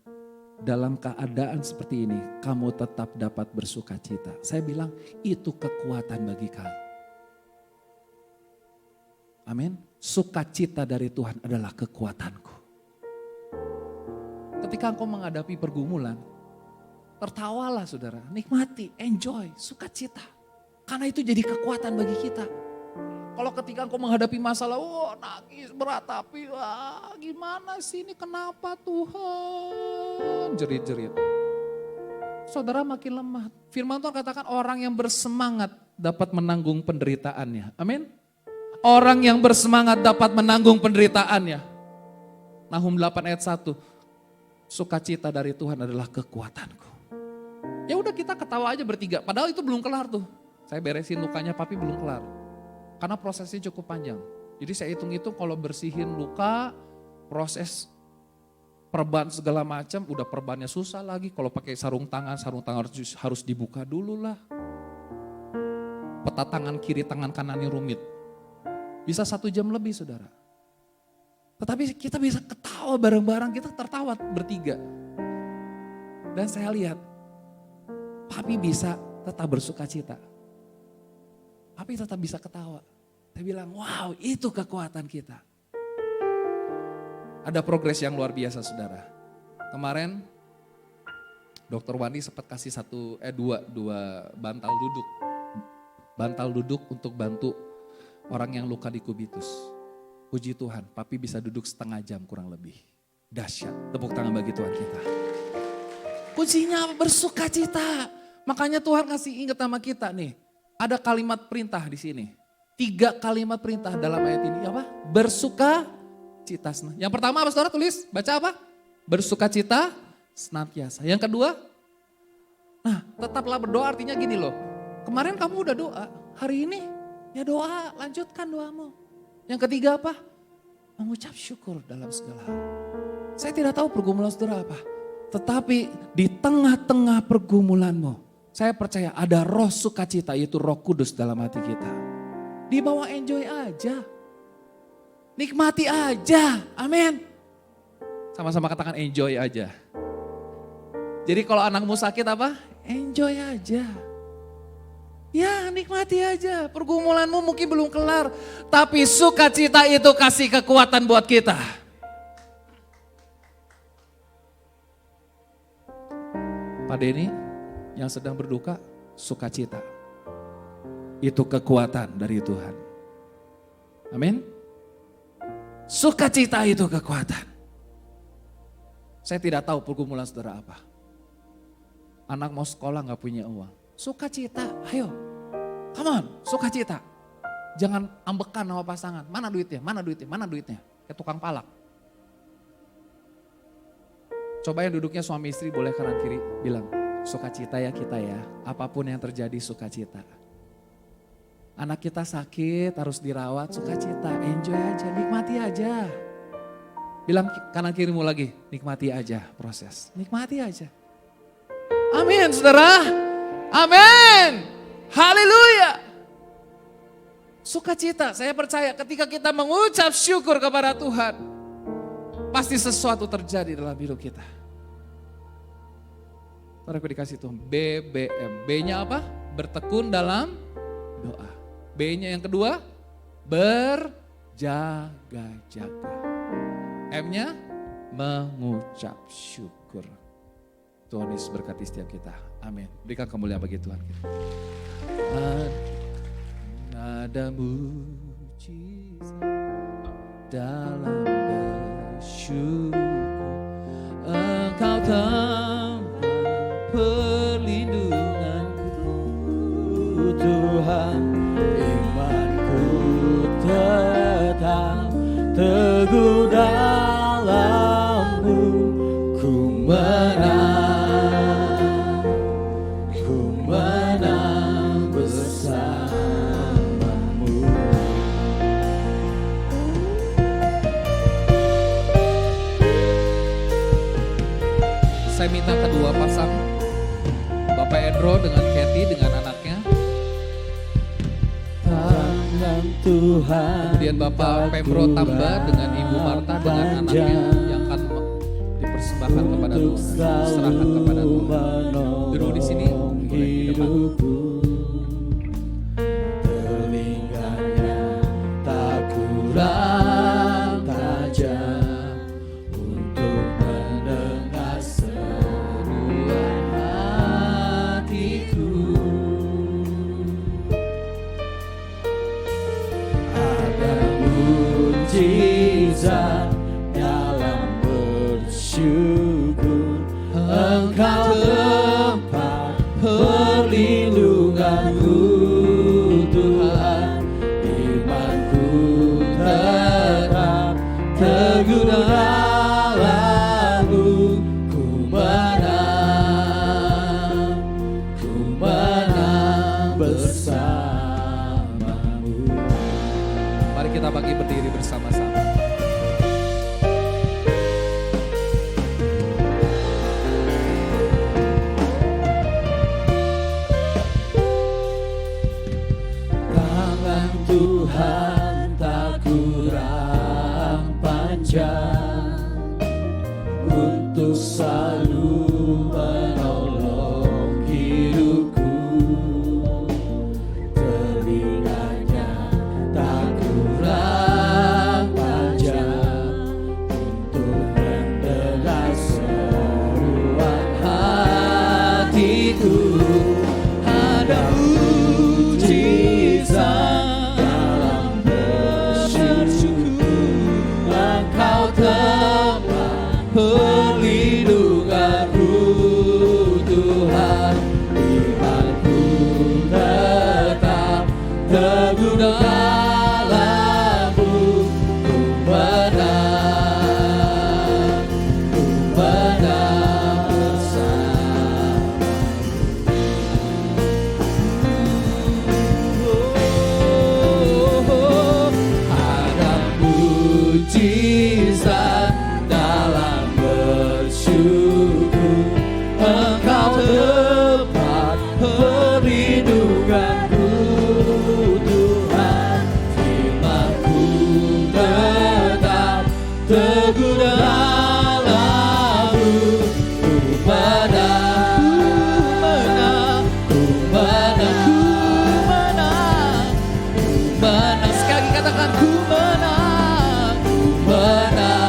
Dalam keadaan seperti ini kamu tetap dapat bersuka cita. Saya bilang itu kekuatan bagi kami. Amin. Sukacita dari Tuhan adalah kekuatanku. Ketika engkau menghadapi pergumulan, tertawalah saudara, nikmati, enjoy, sukacita. Karena itu jadi kekuatan bagi kita. Kalau ketika engkau menghadapi masalah, nangis, beratapi, gimana sih ini, kenapa Tuhan? Jerit-jerit. Saudara makin lemah. Firman Tuhan katakan orang yang bersemangat dapat menanggung penderitaannya. Amin. Orang yang bersemangat dapat menanggung penderitaannya. Nahum 8 ayat 1. Sukacita dari Tuhan adalah kekuatanku. Ya udah kita ketawa aja bertiga. Padahal itu belum kelar tuh. Saya beresin lukanya papi belum kelar. Karena prosesnya cukup panjang. Jadi saya hitung-hitung kalau bersihin luka, proses perban segala macam, udah perbannya susah lagi. Kalau pakai sarung tangan harus dibuka dulu lah. Peta tangan kiri, tangan kanannya rumit. Bisa 1 jam lebih saudara. Tetapi kita bisa ketawa bareng-bareng, kita tertawa bertiga. Dan saya lihat, papi bisa tetap bersuka cita. Papi tetap bisa ketawa. Saya bilang, wow itu kekuatan kita. Ada progres yang luar biasa saudara. Kemarin Dokter Wandi sempat kasih dua bantal duduk. Bantal duduk untuk bantu orang yang luka di kubitus. Puji Tuhan, papi bisa duduk setengah jam kurang lebih. Dahsyat, tepuk tangan bagi Tuhan kita. Kuncinya bersuka cita. Makanya Tuhan kasih ingat sama kita nih. Ada kalimat perintah di sini. 3 kalimat perintah dalam ayat ini. Apa? Bersuka cita. Yang pertama apa saudara tulis? Baca apa? Bersuka cita senantiasa. Yang kedua? Nah tetaplah berdoa artinya gini loh. Kemarin kamu udah doa. Hari ini ya doa, lanjutkan doamu. Yang ketiga apa? Mengucap syukur dalam segala hal. Saya tidak tahu pergumulan saudara apa. Tetapi di tengah-tengah pergumulanmu, saya percaya ada roh sukacita, yaitu Roh Kudus dalam hati kita. Dibawa enjoy aja. Nikmati aja. Amin. Sama-sama katakan enjoy aja. Jadi kalau anakmu sakit apa? Enjoy aja. Ya nikmati aja, pergumulanmu mungkin belum kelar. Tapi sukacita itu kasih kekuatan buat kita. Pak Denny yang sedang berduka, sukacita. Itu kekuatan dari Tuhan. Amin. Sukacita itu kekuatan. Saya tidak tahu pergumulan saudara apa. Anak mau sekolah gak punya uang. Sukacita, ayo. Come on, sukacita. Jangan ambekan sama pasangan. Mana duitnya, mana duitnya, mana duitnya. Kayak tukang palak. Coba yang duduknya suami istri boleh kanan kiri bilang, sukacita ya kita ya. Apapun yang terjadi sukacita. Anak kita sakit harus dirawat, sukacita. Enjoy aja, nikmati aja. Bilang kanan kirimu lagi, nikmati aja proses. Nikmati aja. Amin saudara. Amin. Haleluya. Sukacita, saya percaya ketika kita mengucap syukur kepada Tuhan, pasti sesuatu terjadi dalam hidup kita. Saudaraku dikasih Tuhan, BBM. B-nya apa? Bertekun dalam doa. B-nya yang kedua, berjaga-jaga. M-nya, mengucap syukur. Tuhan Yesus berkati setiap kita. Amin. Berikan kemuliaan bagi Tuhan kita. Ada mujizat dalam bersyukur. Engkau tempat perlindunganku, Tuhan, imanku tetap teguh dalam-Mu. Ku menang bersama-Mu. Saya minta kedua pasang, Bapak Endro dengan Kathy dengan anaknya. Tangan Tuhan. Kemudian Bapak Pemro Tambah dengan Ibu Marta dengan anaknya yang akan dipersembahkan kepada Tuhan, serahkan kepada Tuhan. Duduk di sini, boleh di depan. Telinganya tak kurang tajam untuk mendengar seruan hatiku. Ada mujizat dalam bersyukur. Engkau tempat perlindunganku, Tuhan. Imanku tetap teguh dalam-Mu. Ku menang bersama-Mu. Mari kita bagi berdiri bersama-sama. Tangan Tuhan tak kurang panjang untuk selalu menolong hidupku. Telinganya tak kurang panjang katakan ku menang bersamamu.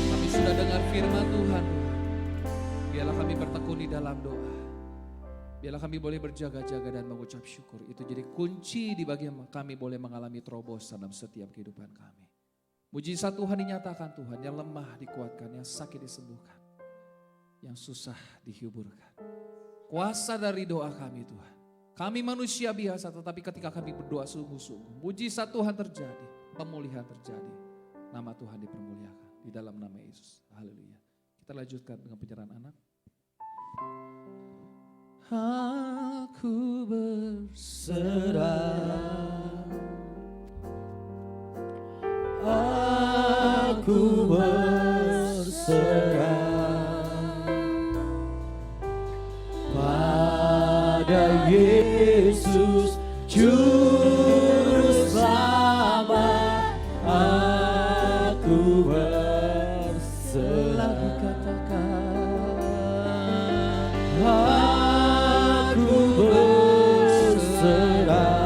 Kami sudah dengar firman Tuhan. Biarlah kami bertekun di dalam doa. Biarlah kami boleh berjaga-jaga dan mengucap syukur. Itu jadi kunci di bagian kami boleh mengalami terobosan dalam setiap kehidupan kami. Mujizat Tuhan dinyatakan Tuhan. Yang lemah dikuatkan, yang sakit disembuhkan, yang susah dihiburkan. Kuasa dari doa kami Tuhan. Kami manusia biasa, tetapi ketika kami berdoa sungguh-sungguh, mujizat Tuhan terjadi, pemulihan terjadi. Nama Tuhan dipermuliakan di dalam nama Yesus. Haleluya. Kita lanjutkan dengan penyerahan anak. Aku berserah, Aku berserah pada Yesus Juru Selamat. Aku berserah. Aku berserah.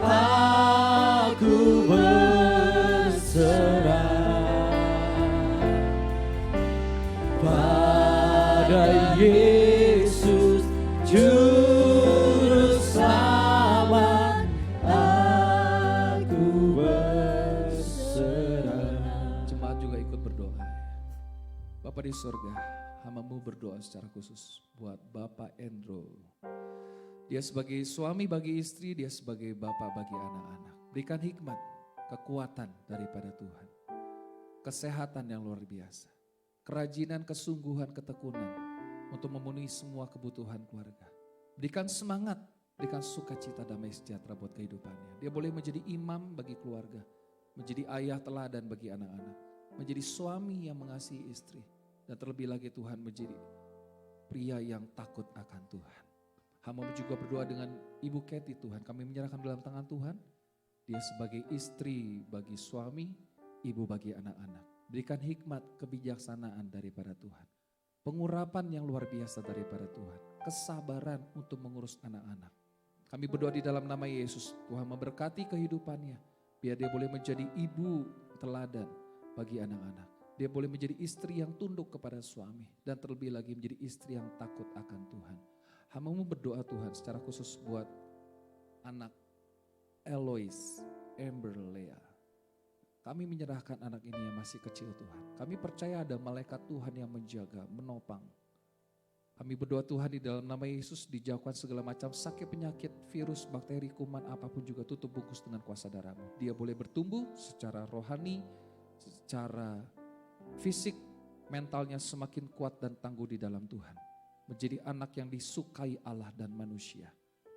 Aku berserah pada Yesus Juru Selamat. Aku berserah. Jemaat juga ikut berdoa. Bapa di surga, hamba-Mu berdoa secara khusus buat Bapak Endro. Dia sebagai suami bagi istri, dia sebagai bapak bagi anak-anak. Berikan hikmat, kekuatan daripada Tuhan. Kesehatan yang luar biasa. Kerajinan, kesungguhan, ketekunan untuk memenuhi semua kebutuhan keluarga. Berikan semangat, berikan sukacita, damai sejahtera buat kehidupannya. Dia boleh menjadi imam bagi keluarga, menjadi ayah teladan bagi anak-anak, menjadi suami yang mengasihi istri, dan terlebih lagi Tuhan menjadi pria yang takut akan Tuhan. Hamba juga berdoa dengan Ibu Kathy Tuhan, kami menyerahkan dalam tangan Tuhan. Dia sebagai istri bagi suami, ibu bagi anak-anak. Berikan hikmat, kebijaksanaan daripada Tuhan. Pengurapan yang luar biasa daripada Tuhan. Kesabaran untuk mengurus anak-anak. Kami berdoa di dalam nama Yesus, Tuhan memberkati kehidupannya. Biar dia boleh menjadi ibu teladan bagi anak-anak. Dia boleh menjadi istri yang tunduk kepada suami. Dan terlebih lagi menjadi istri yang takut akan Tuhan. Hamba-Mu berdoa Tuhan secara khusus buat anak Elois, Amber Lea. Kami menyerahkan anak ini yang masih kecil Tuhan. Kami percaya ada malaikat Tuhan yang menjaga, menopang. Kami berdoa Tuhan di dalam nama Yesus dijauhkan segala macam sakit, penyakit, virus, bakteri, kuman, apapun juga tutup bungkus dengan kuasa darah-Mu. Dia boleh bertumbuh secara rohani, secara fisik, mentalnya semakin kuat dan tangguh di dalam Tuhan. Menjadi anak yang disukai Allah dan manusia.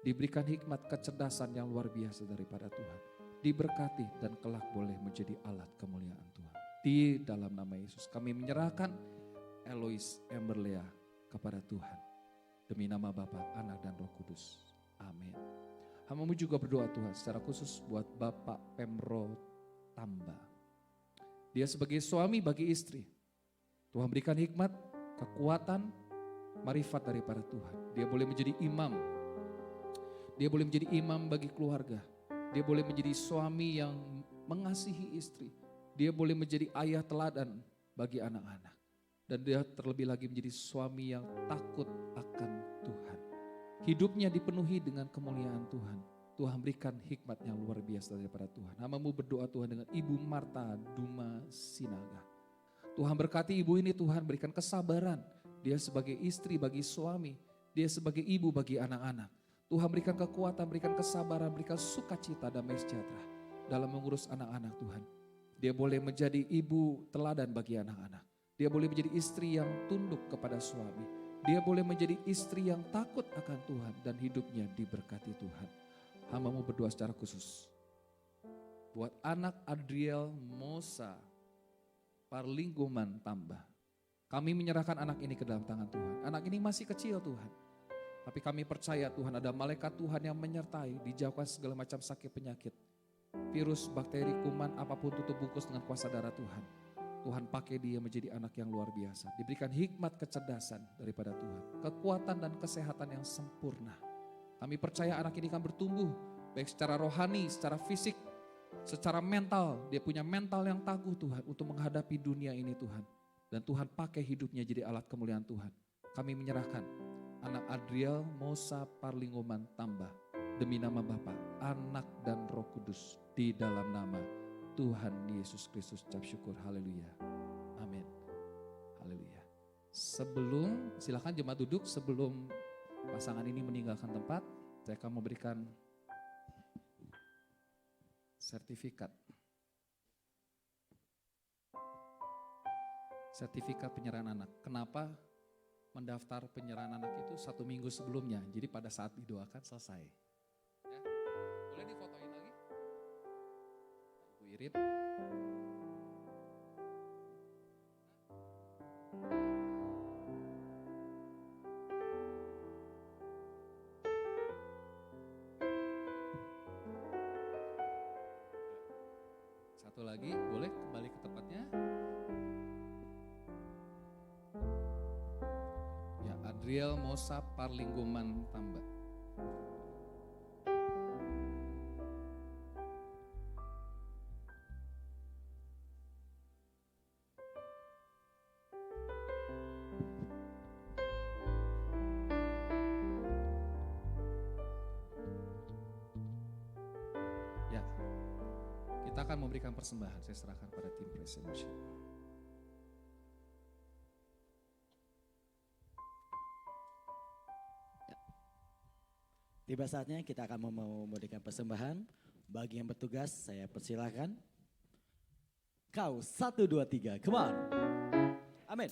Diberikan hikmat kecerdasan yang luar biasa daripada Tuhan. Diberkati dan kelak boleh menjadi alat kemuliaan Tuhan. Di dalam nama Yesus kami menyerahkan Elois Emberlea kepada Tuhan. Demi nama Bapa, Anak dan Roh Kudus. Amin. Hamba-Mu juga berdoa Tuhan secara khusus buat Bapak Pemro Tamba. Dia sebagai suami bagi istri. Tuhan berikan hikmat, kekuatan, marifat daripada Tuhan. Dia boleh menjadi imam. Dia boleh menjadi imam bagi keluarga. Dia boleh menjadi suami yang mengasihi istri. Dia boleh menjadi ayah teladan bagi anak-anak. Dan dia terlebih lagi menjadi suami yang takut akan Tuhan. Hidupnya dipenuhi dengan kemuliaan Tuhan. Tuhan berikan hikmat yang luar biasa daripada Tuhan. Hamba-Mu berdoa Tuhan dengan Ibu Marta Duma Sinaga. Tuhan berkati ibu ini, Tuhan berikan kesabaran. Dia sebagai istri bagi suami, dia sebagai ibu bagi anak-anak. Tuhan berikan kekuatan, berikan kesabaran, berikan sukacita, damai sejahtera dalam mengurus anak-anak Tuhan. Dia boleh menjadi ibu teladan bagi anak-anak. Dia boleh menjadi istri yang tunduk kepada suami. Dia boleh menjadi istri yang takut akan Tuhan dan hidupnya diberkati Tuhan. Hamba-Mu berdoa secara khusus buat anak Adriel Mosa Parlingguman Tambah. Kami menyerahkan anak ini ke dalam tangan Tuhan. Anak ini masih kecil Tuhan. Tapi kami percaya Tuhan ada malaikat Tuhan yang menyertai, dijauhkan segala macam sakit penyakit. virus, bakteri, kuman, apapun tutup bungkus dengan kuasa darah Tuhan. Tuhan pakai dia menjadi anak yang luar biasa. Diberikan hikmat kecerdasan daripada Tuhan. Kekuatan dan kesehatan yang sempurna. Kami percaya anak ini akan bertumbuh. Baik secara rohani, secara fisik, secara mental. Dia punya mental yang tangguh Tuhan untuk menghadapi dunia ini Tuhan. Dan Tuhan pakai hidupnya jadi alat kemuliaan Tuhan. Kami menyerahkan anak Adriel Mosa Parlingoman Tambah. Demi nama Bapa, Anak dan Roh Kudus. Di dalam nama Tuhan Yesus Kristus, ucap syukur, haleluya, amin, haleluya. Silakan jemaat duduk sebelum pasangan ini meninggalkan tempat, saya akan memberikan sertifikat penyerahan anak. Kenapa mendaftar penyerahan anak itu 1 minggu sebelumnya, jadi pada saat didoakan selesai. Ya, boleh difotoin lagi? Bu Irit. Satu lagi, boleh kembali ke tempatnya? Ya, Adriel Mosa Parlinggoman Tambah. Ya, kita akan memberikan persembahan. Saya serahkan pada tim praise and worship. Tiba saatnya kita akan memberikan persembahan. Bagi yang bertugas saya persilahkan. Kau 1, 2, 3, come on. Amin.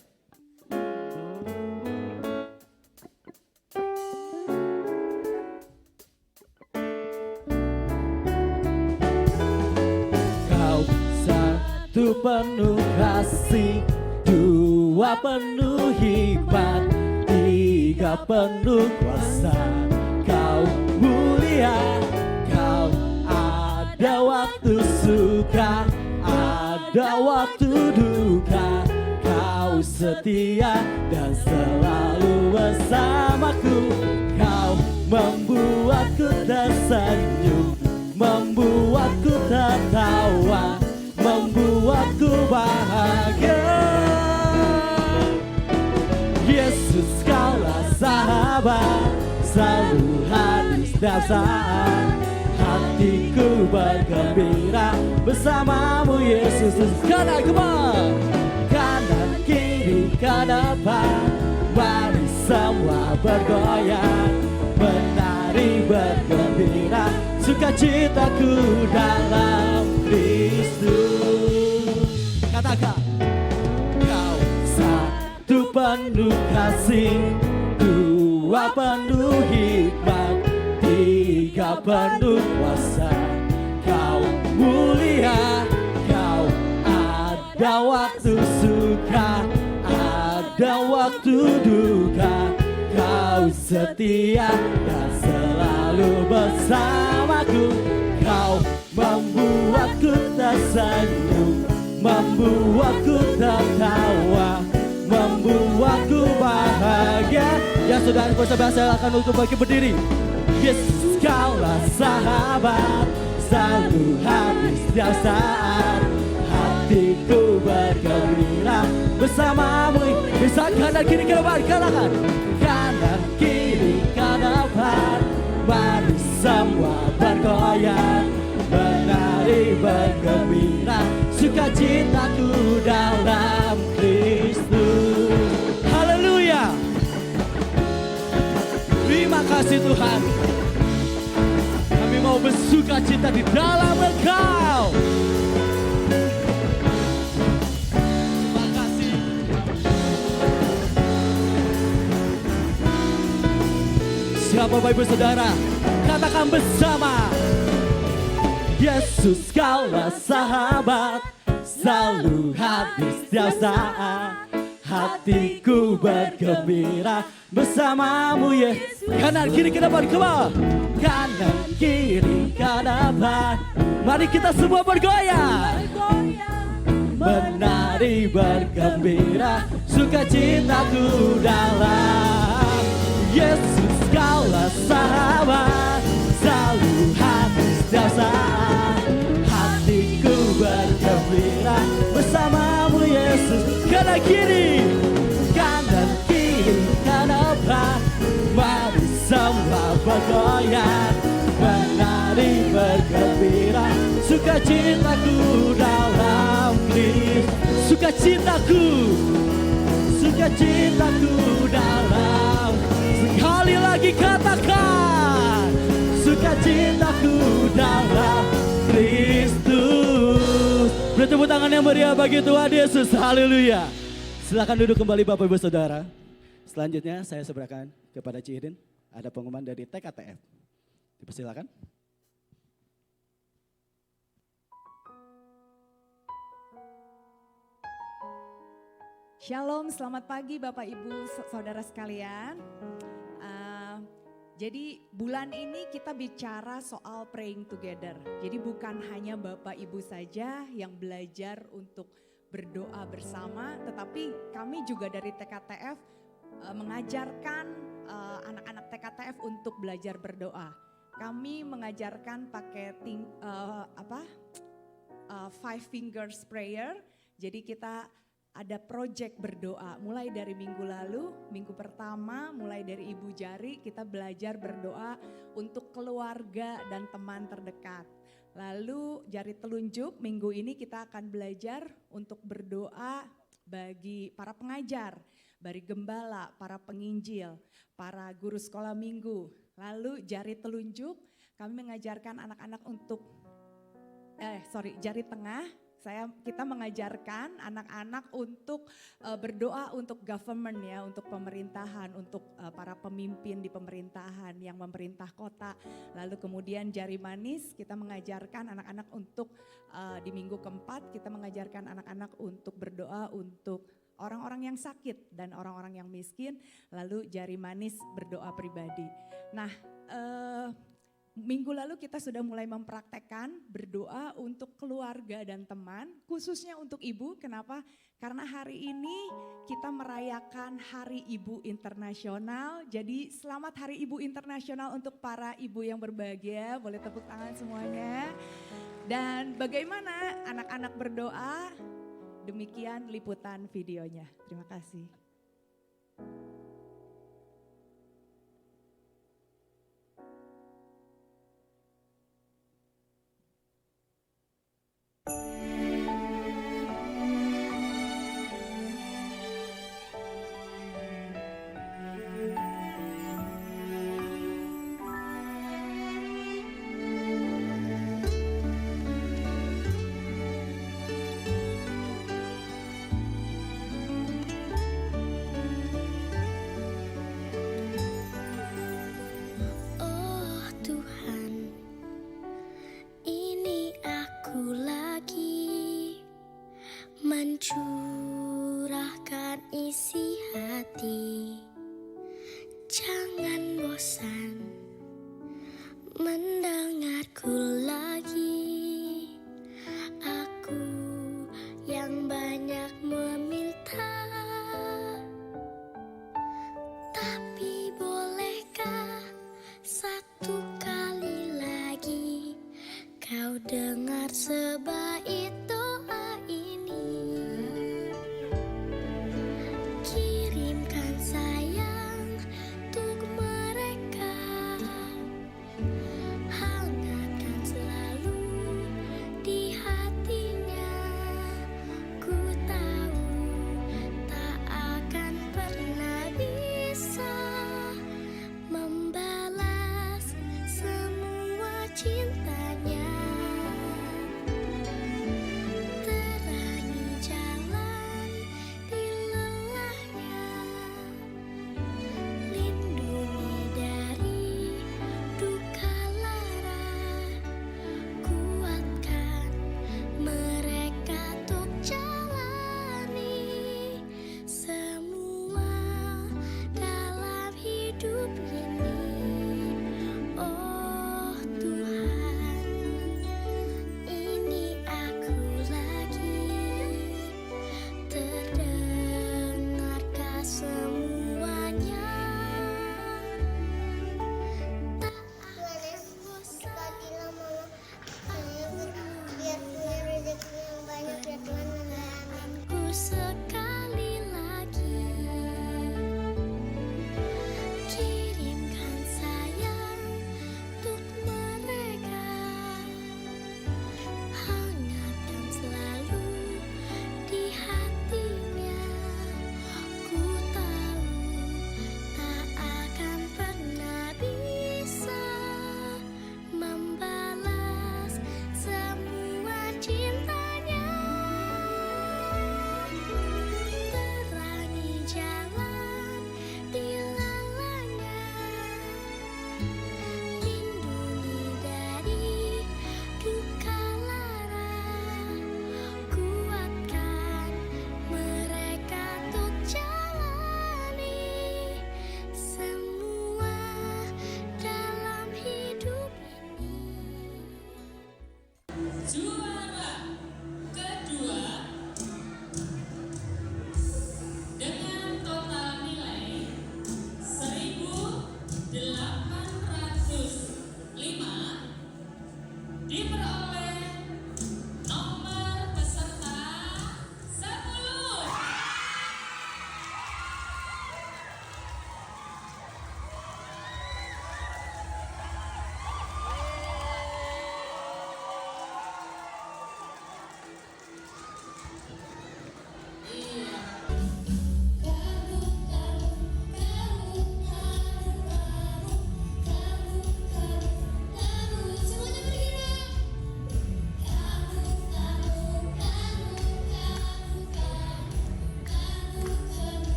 Kau 1 penuh kasih, 2 penuh hikmat, 3 penuh kuasa. Kau mulia, kau ada waktu suka, ada waktu duka. Kau setia dan selalu bersamaku. Kau membuatku tersenyum, membuatku tertawa, membuatku bahagia. Yesus, kaulah sahabat, selalu hadir setiap saat. Hatiku bergembira bersamamu Yesus. Kanan kemana? Kanan kiri ke depan, mari semua bergoyang, menari bergembira, sukacitaku dalam Kristus. Katakan, kau 1 penuh kasih, 2 penuh hikmat, 3 penuh kuasa. Kau mulia, kau ada waktu suka, ada waktu duka. Kau setia dan selalu bersamaku. Kau membuatku tersenyum, membuatku tertawa, membuatku bahagia. Yang sudah bersama silakan untuk bagi berdiri. Yesus, kaulah sahabat, selalu hadir setiap saat. Hatiku bergembira bersamamu. Bisa kanan kiri ke depan, katakan. Kanan kiri ke depan, mari semua bergoyang, menari bergembira, sukacitaku dalam Kristus. Haleluya. Terima kasih Tuhan. Kami mau bersuka cita di dalam Engkau. Terima kasih. Siapa Bapak Ibu Saudara? Katakan bersama. Yesus, kaulah sahabat, selalu hadir setiap saat. hatiku bergembira bersamamu Yesus. Kanan kiri ke depan, come on. Kanan kiri ke depan, mari kita semua bergoyang. Menari bergembira, sukacitaku dalam Yesus. Kaulah sahabat, selalu hati dasar. Hatiku bergembira bersamamu Yesus. Kanan kiri ke depan, mari semua bergoyang. Menari bergembira, sukacitaku dalam Kristus. Sukacitaku dalam. Sekali lagi katakan, sukacitaku dalam Kristus. Beri tepuk tangan yang meriah bagi Tuhan Yesus. Haleluya. Silakan duduk kembali Bapak Ibu Saudara. Selanjutnya saya serahkan kepada Cihidin. Ada pengumuman dari TKTF. Dipersilakan. Shalom, selamat pagi Bapak Ibu Saudara sekalian. Jadi bulan ini kita bicara soal praying together. Jadi bukan hanya Bapak Ibu saja yang belajar untuk berdoa bersama, tetapi kami juga dari TKTF mengajarkan anak-anak TKTF untuk belajar berdoa. Kami mengajarkan pakai five fingers prayer. Jadi kita ada project berdoa mulai dari minggu lalu, minggu pertama mulai dari Ibu Jari kita belajar berdoa untuk keluarga dan teman terdekat. Lalu jari telunjuk minggu ini kita akan belajar untuk berdoa bagi para pengajar, bagi gembala, para penginjil, para guru sekolah minggu. Lalu jari telunjuk kami mengajarkan anak-anak untuk, jari tengah kita mengajarkan anak-anak untuk berdoa untuk government ya, untuk pemerintahan, untuk para pemimpin di pemerintahan yang memerintah kota. Lalu kemudian jari manis kita mengajarkan anak-anak untuk di minggu keempat kita mengajarkan anak-anak untuk berdoa untuk orang-orang yang sakit dan orang-orang yang miskin. Lalu jari manis berdoa pribadi. Nah, minggu lalu kita sudah mulai mempraktekkan berdoa untuk keluarga dan teman, khususnya untuk ibu. Kenapa? Karena hari ini kita merayakan Hari Ibu Internasional. Jadi selamat Hari Ibu Internasional untuk para ibu yang berbahagia. Boleh tepuk tangan semuanya. Dan bagaimana anak-anak berdoa? Demikian liputan videonya. Terima kasih. Mencurahkan isi hati, jangan bosan mendengarku lagi. Aku yang banyak meminta, tapi bolehkah satu kali lagi kau dengar sebaik doa ini? Kirimkan sayang untuk mereka, hangatkan selalu di hatinya. Ku tahu tak akan pernah bisa membalas semua cintanya.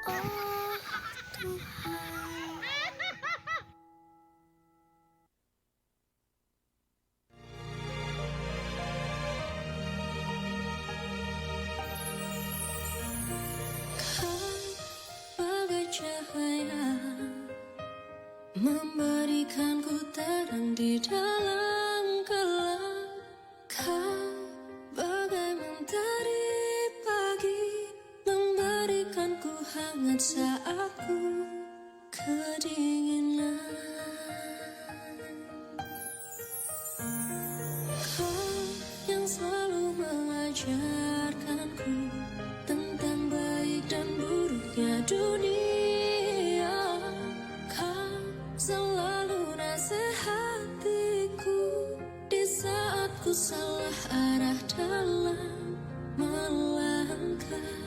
Oh Tuhan. Kau bagai cahaya memberikanku terang di dalam gelap. Kau bagai mentari pagi memberikanku hangat saat ku kedinginan. Kau yang selalu mengajarkanku tentang baik dan buruknya dunia. Kau selalu nasihatiku di saat ku salah arah dalam melangkah.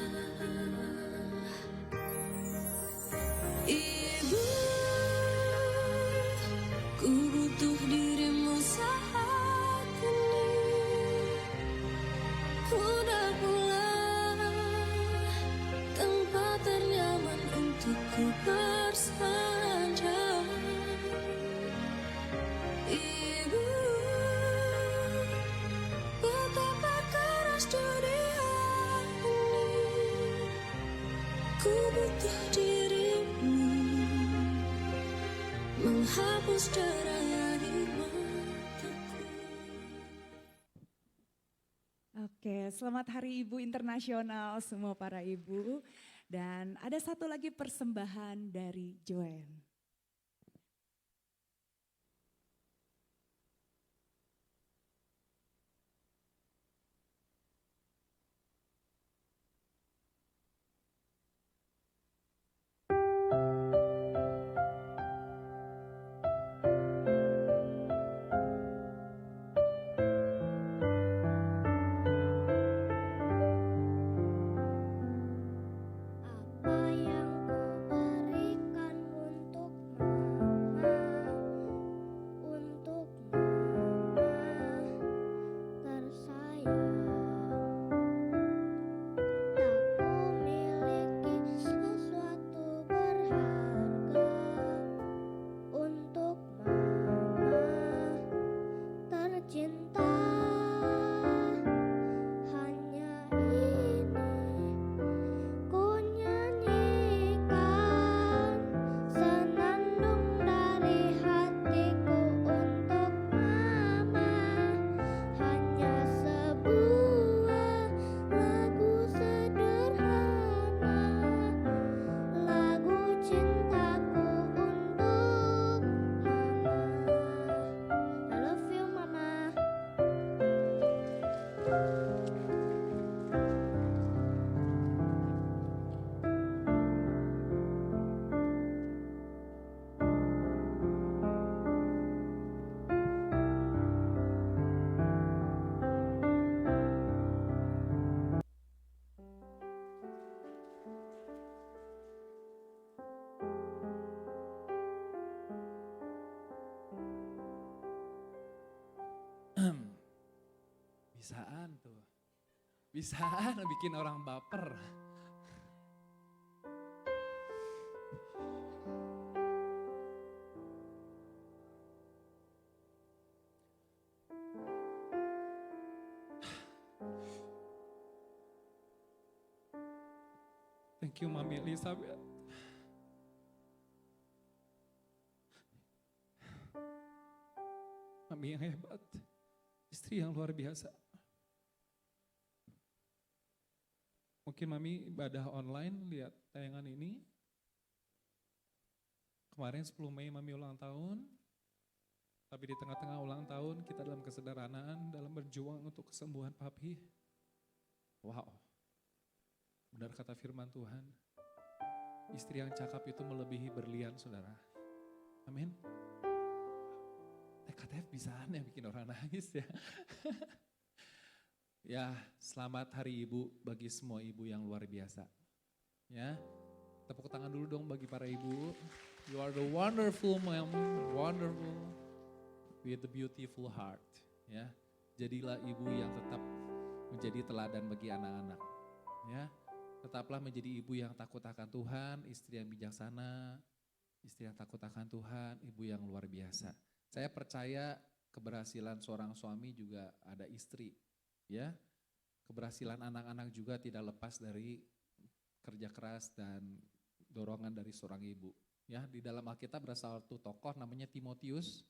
Ibu, ku butuh dirimu saat ini. Kudakulah tempat ternyaman untukku bersandar. Ibu, betapa keras dunia ini. Ku butuh dirimu menghapus derai air mataku. Oke, selamat Hari Ibu Internasional semua para ibu. Dan ada satu lagi persembahan dari Joanne. Apa yang ku berikan untuk mama, tersayang. Tak kumiliki sesuatu berharga untuk mama tercinta. Hanya ini ku nyanyikan senandung dari hatiku untuk mama. Hanya sebuah lagu sederhana, lagu cintaku untuk mama. I love you mama. Bisaan tuh. Bisaan bikin orang baper. Thank you Mami Elizabeth. Mami yang hebat. Istri yang luar biasa. Mungkin Mami ibadah online lihat tayangan ini. Kemarin 10 Mei Mami ulang tahun. Tapi di tengah-tengah ulang tahun kita dalam kesederhanaan, dalam berjuang untuk kesembuhan Papi. Wow. Benar kata firman Tuhan. Istri yang cakap itu melebihi berlian, saudara. Amin. TKTF bisaan ya bikin orang nangis ya. Ya, selamat Hari Ibu bagi semua ibu yang luar biasa. Ya, tepuk tangan dulu dong bagi para ibu. You are the wonderful mom, wonderful with the beautiful heart. Ya, jadilah ibu yang tetap menjadi teladan bagi anak-anak. Ya, Tetaplah menjadi ibu yang takut akan Tuhan, istri yang bijaksana, istri yang takut akan Tuhan, ibu yang luar biasa. Saya percaya keberhasilan seorang suami juga ada istri, ya. Keberhasilan anak-anak juga tidak lepas dari kerja keras dan dorongan dari seorang ibu. Ya, di dalam Alkitab ada satu tokoh namanya Timotius.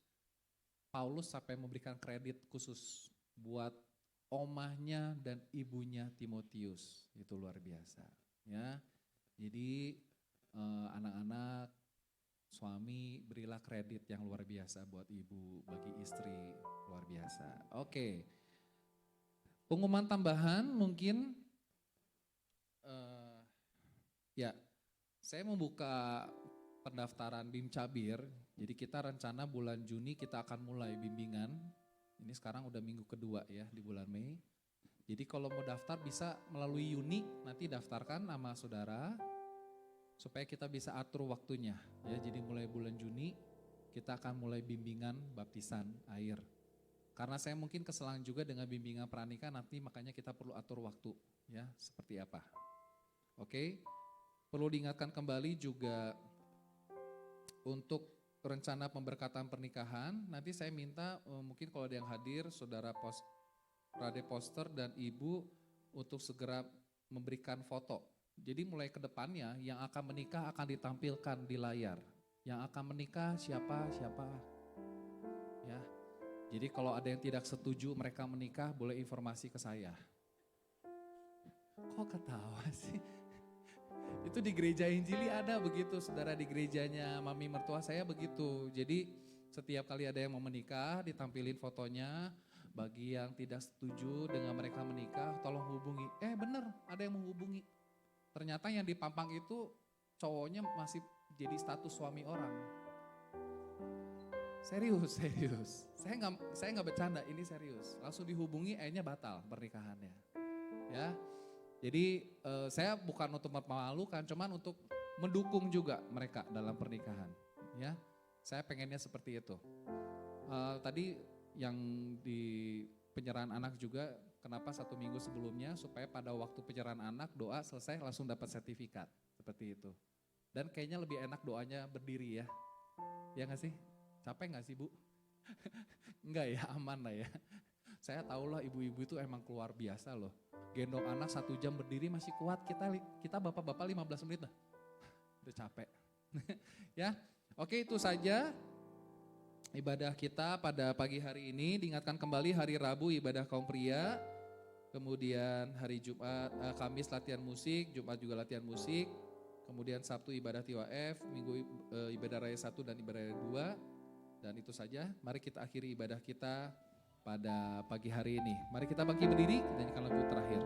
Paulus sampai memberikan kredit khusus buat omahnya dan ibunya Timotius. Itu luar biasa, ya. Jadi anak-anak, suami, berilah kredit yang luar biasa buat ibu, bagi istri, luar biasa. Oke. Pengumuman tambahan mungkin, ya, saya membuka pendaftaran BIM Cabir. Jadi kita rencana bulan Juni kita akan mulai bimbingan. Ini sekarang udah minggu kedua ya di bulan Mei. Jadi kalau mau daftar bisa melalui Uni, nanti daftarkan nama saudara supaya kita bisa atur waktunya. Ya, jadi mulai bulan Juni kita akan mulai bimbingan baptisan air. Karena saya mungkin keselang juga dengan bimbingan pranikah, nanti makanya kita perlu atur waktu ya seperti apa. Oke, perlu diingatkan kembali juga untuk rencana pemberkatan pernikahan. Nanti saya minta mungkin kalau ada yang hadir, saudara Rade Poster dan ibu untuk segera memberikan foto. Jadi mulai ke depannya yang akan menikah akan ditampilkan di layar. Yang akan menikah siapa. Ya. Jadi kalau ada yang tidak setuju mereka menikah, boleh informasi ke saya. Kok ketawa sih? Itu di gereja Injili ada begitu, saudara, di gerejanya mami mertua saya begitu. Jadi setiap kali ada yang mau menikah, ditampilin fotonya. Bagi yang tidak setuju dengan mereka menikah, tolong hubungi. Bener, ada yang menghubungi. Ternyata yang dipampang itu cowoknya masih jadi status suami orang. Serius. Saya nggak bercanda, ini serius. Langsung dihubungi, akhirnya batal pernikahannya. Ya, jadi saya bukan untuk memalukan, cuman untuk mendukung juga mereka dalam pernikahan. Ya, saya pengennya seperti itu. Tadi yang di penyerahan anak juga, kenapa 1 minggu sebelumnya supaya pada waktu penyerahan anak doa selesai langsung dapat sertifikat seperti itu. Dan kayaknya lebih enak doanya berdiri ya, ya nggak sih? Capek nggak sih Bu? Enggak ya, aman lah ya. Saya tahu lah ibu-ibu itu emang luar biasa loh. Gendong anak 1 jam berdiri masih kuat, kita bapak-bapak 15 menit dah. Udah capek. Ya, oke, itu saja ibadah kita pada pagi hari ini. Diingatkan kembali hari Rabu ibadah kaum pria. Kemudian hari Jumat, Kamis latihan musik, Jumat juga latihan musik. Kemudian Sabtu ibadah TWF, Minggu ibadah raya 1 dan ibadah raya 2. Dan itu saja, mari kita akhiri ibadah kita pada pagi hari ini. Mari kita bangkit berdiri, kita nyanyikan lagu terakhir.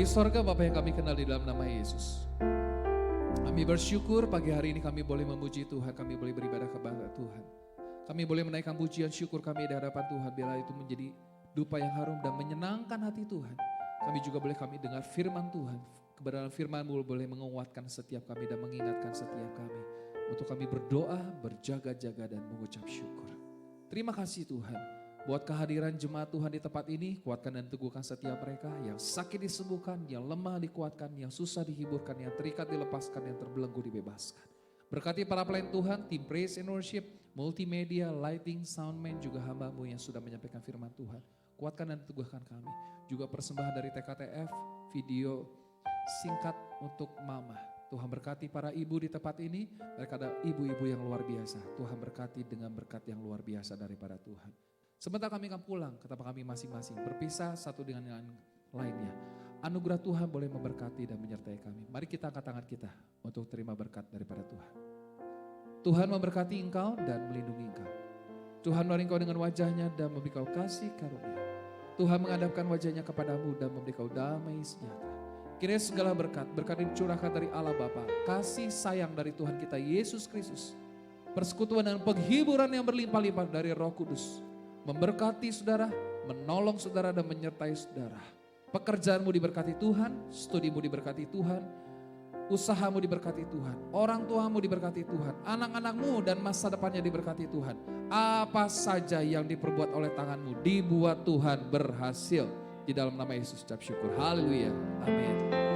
di sorga Bapa yang kami kenal di dalam nama Yesus. Kami bersyukur pagi hari ini kami boleh memuji Tuhan, kami boleh beribadah kepada Tuhan. Kami boleh menaikkan pujian syukur kami di hadapan Tuhan, bila itu menjadi dupa yang harum dan menyenangkan hati Tuhan. Kami juga boleh kami dengar firman Tuhan. Kebenaran firman-Mu boleh menguatkan setiap kami dan mengingatkan setiap kami. Untuk kami berdoa, berjaga-jaga dan mengucap syukur. Terima kasih Tuhan. Buat kehadiran jemaat Tuhan di tempat ini, kuatkan dan teguhkan setiap mereka. Yang sakit disembuhkan, yang lemah dikuatkan, yang susah dihiburkan, yang terikat dilepaskan, yang terbelenggu dibebaskan. Berkati para pelayan Tuhan, tim praise and worship, multimedia, lighting, soundman, juga hamba-Mu yang sudah menyampaikan firman Tuhan. Kuatkan dan teguhkan kami. Juga persembahan dari TKTF, video singkat untuk mama. Tuhan berkati para ibu di tempat ini, mereka adalah ibu-ibu yang luar biasa. Tuhan berkati dengan berkat yang luar biasa daripada Tuhan. Sebentar kami akan pulang ke tempat kami masing-masing, berpisah satu dengan yang lainnya. Anugerah Tuhan boleh memberkati dan menyertai kami. Mari kita angkat tangan kita untuk terima berkat daripada Tuhan. Tuhan memberkati engkau dan melindungi engkau. Tuhan menarik engkau dengan wajahnya dan memberi kau kasih karunia. Tuhan menghadapkan wajahnya kepadamu dan memberi kau damai sejahtera. Kiranya segala berkat dicurahkan dari Allah Bapa, kasih sayang dari Tuhan kita Yesus Kristus, persekutuan dan penghiburan yang berlimpah-limpah dari Roh Kudus, memberkati saudara, menolong saudara dan menyertai saudara. Pekerjaanmu diberkati Tuhan, studimu diberkati Tuhan, usahamu diberkati Tuhan, orang tuamu diberkati Tuhan, anak-anakmu dan masa depannya diberkati Tuhan. Apa saja yang diperbuat oleh tanganmu dibuat Tuhan berhasil. Di dalam nama Yesus ucap syukur. Haleluya. Amin.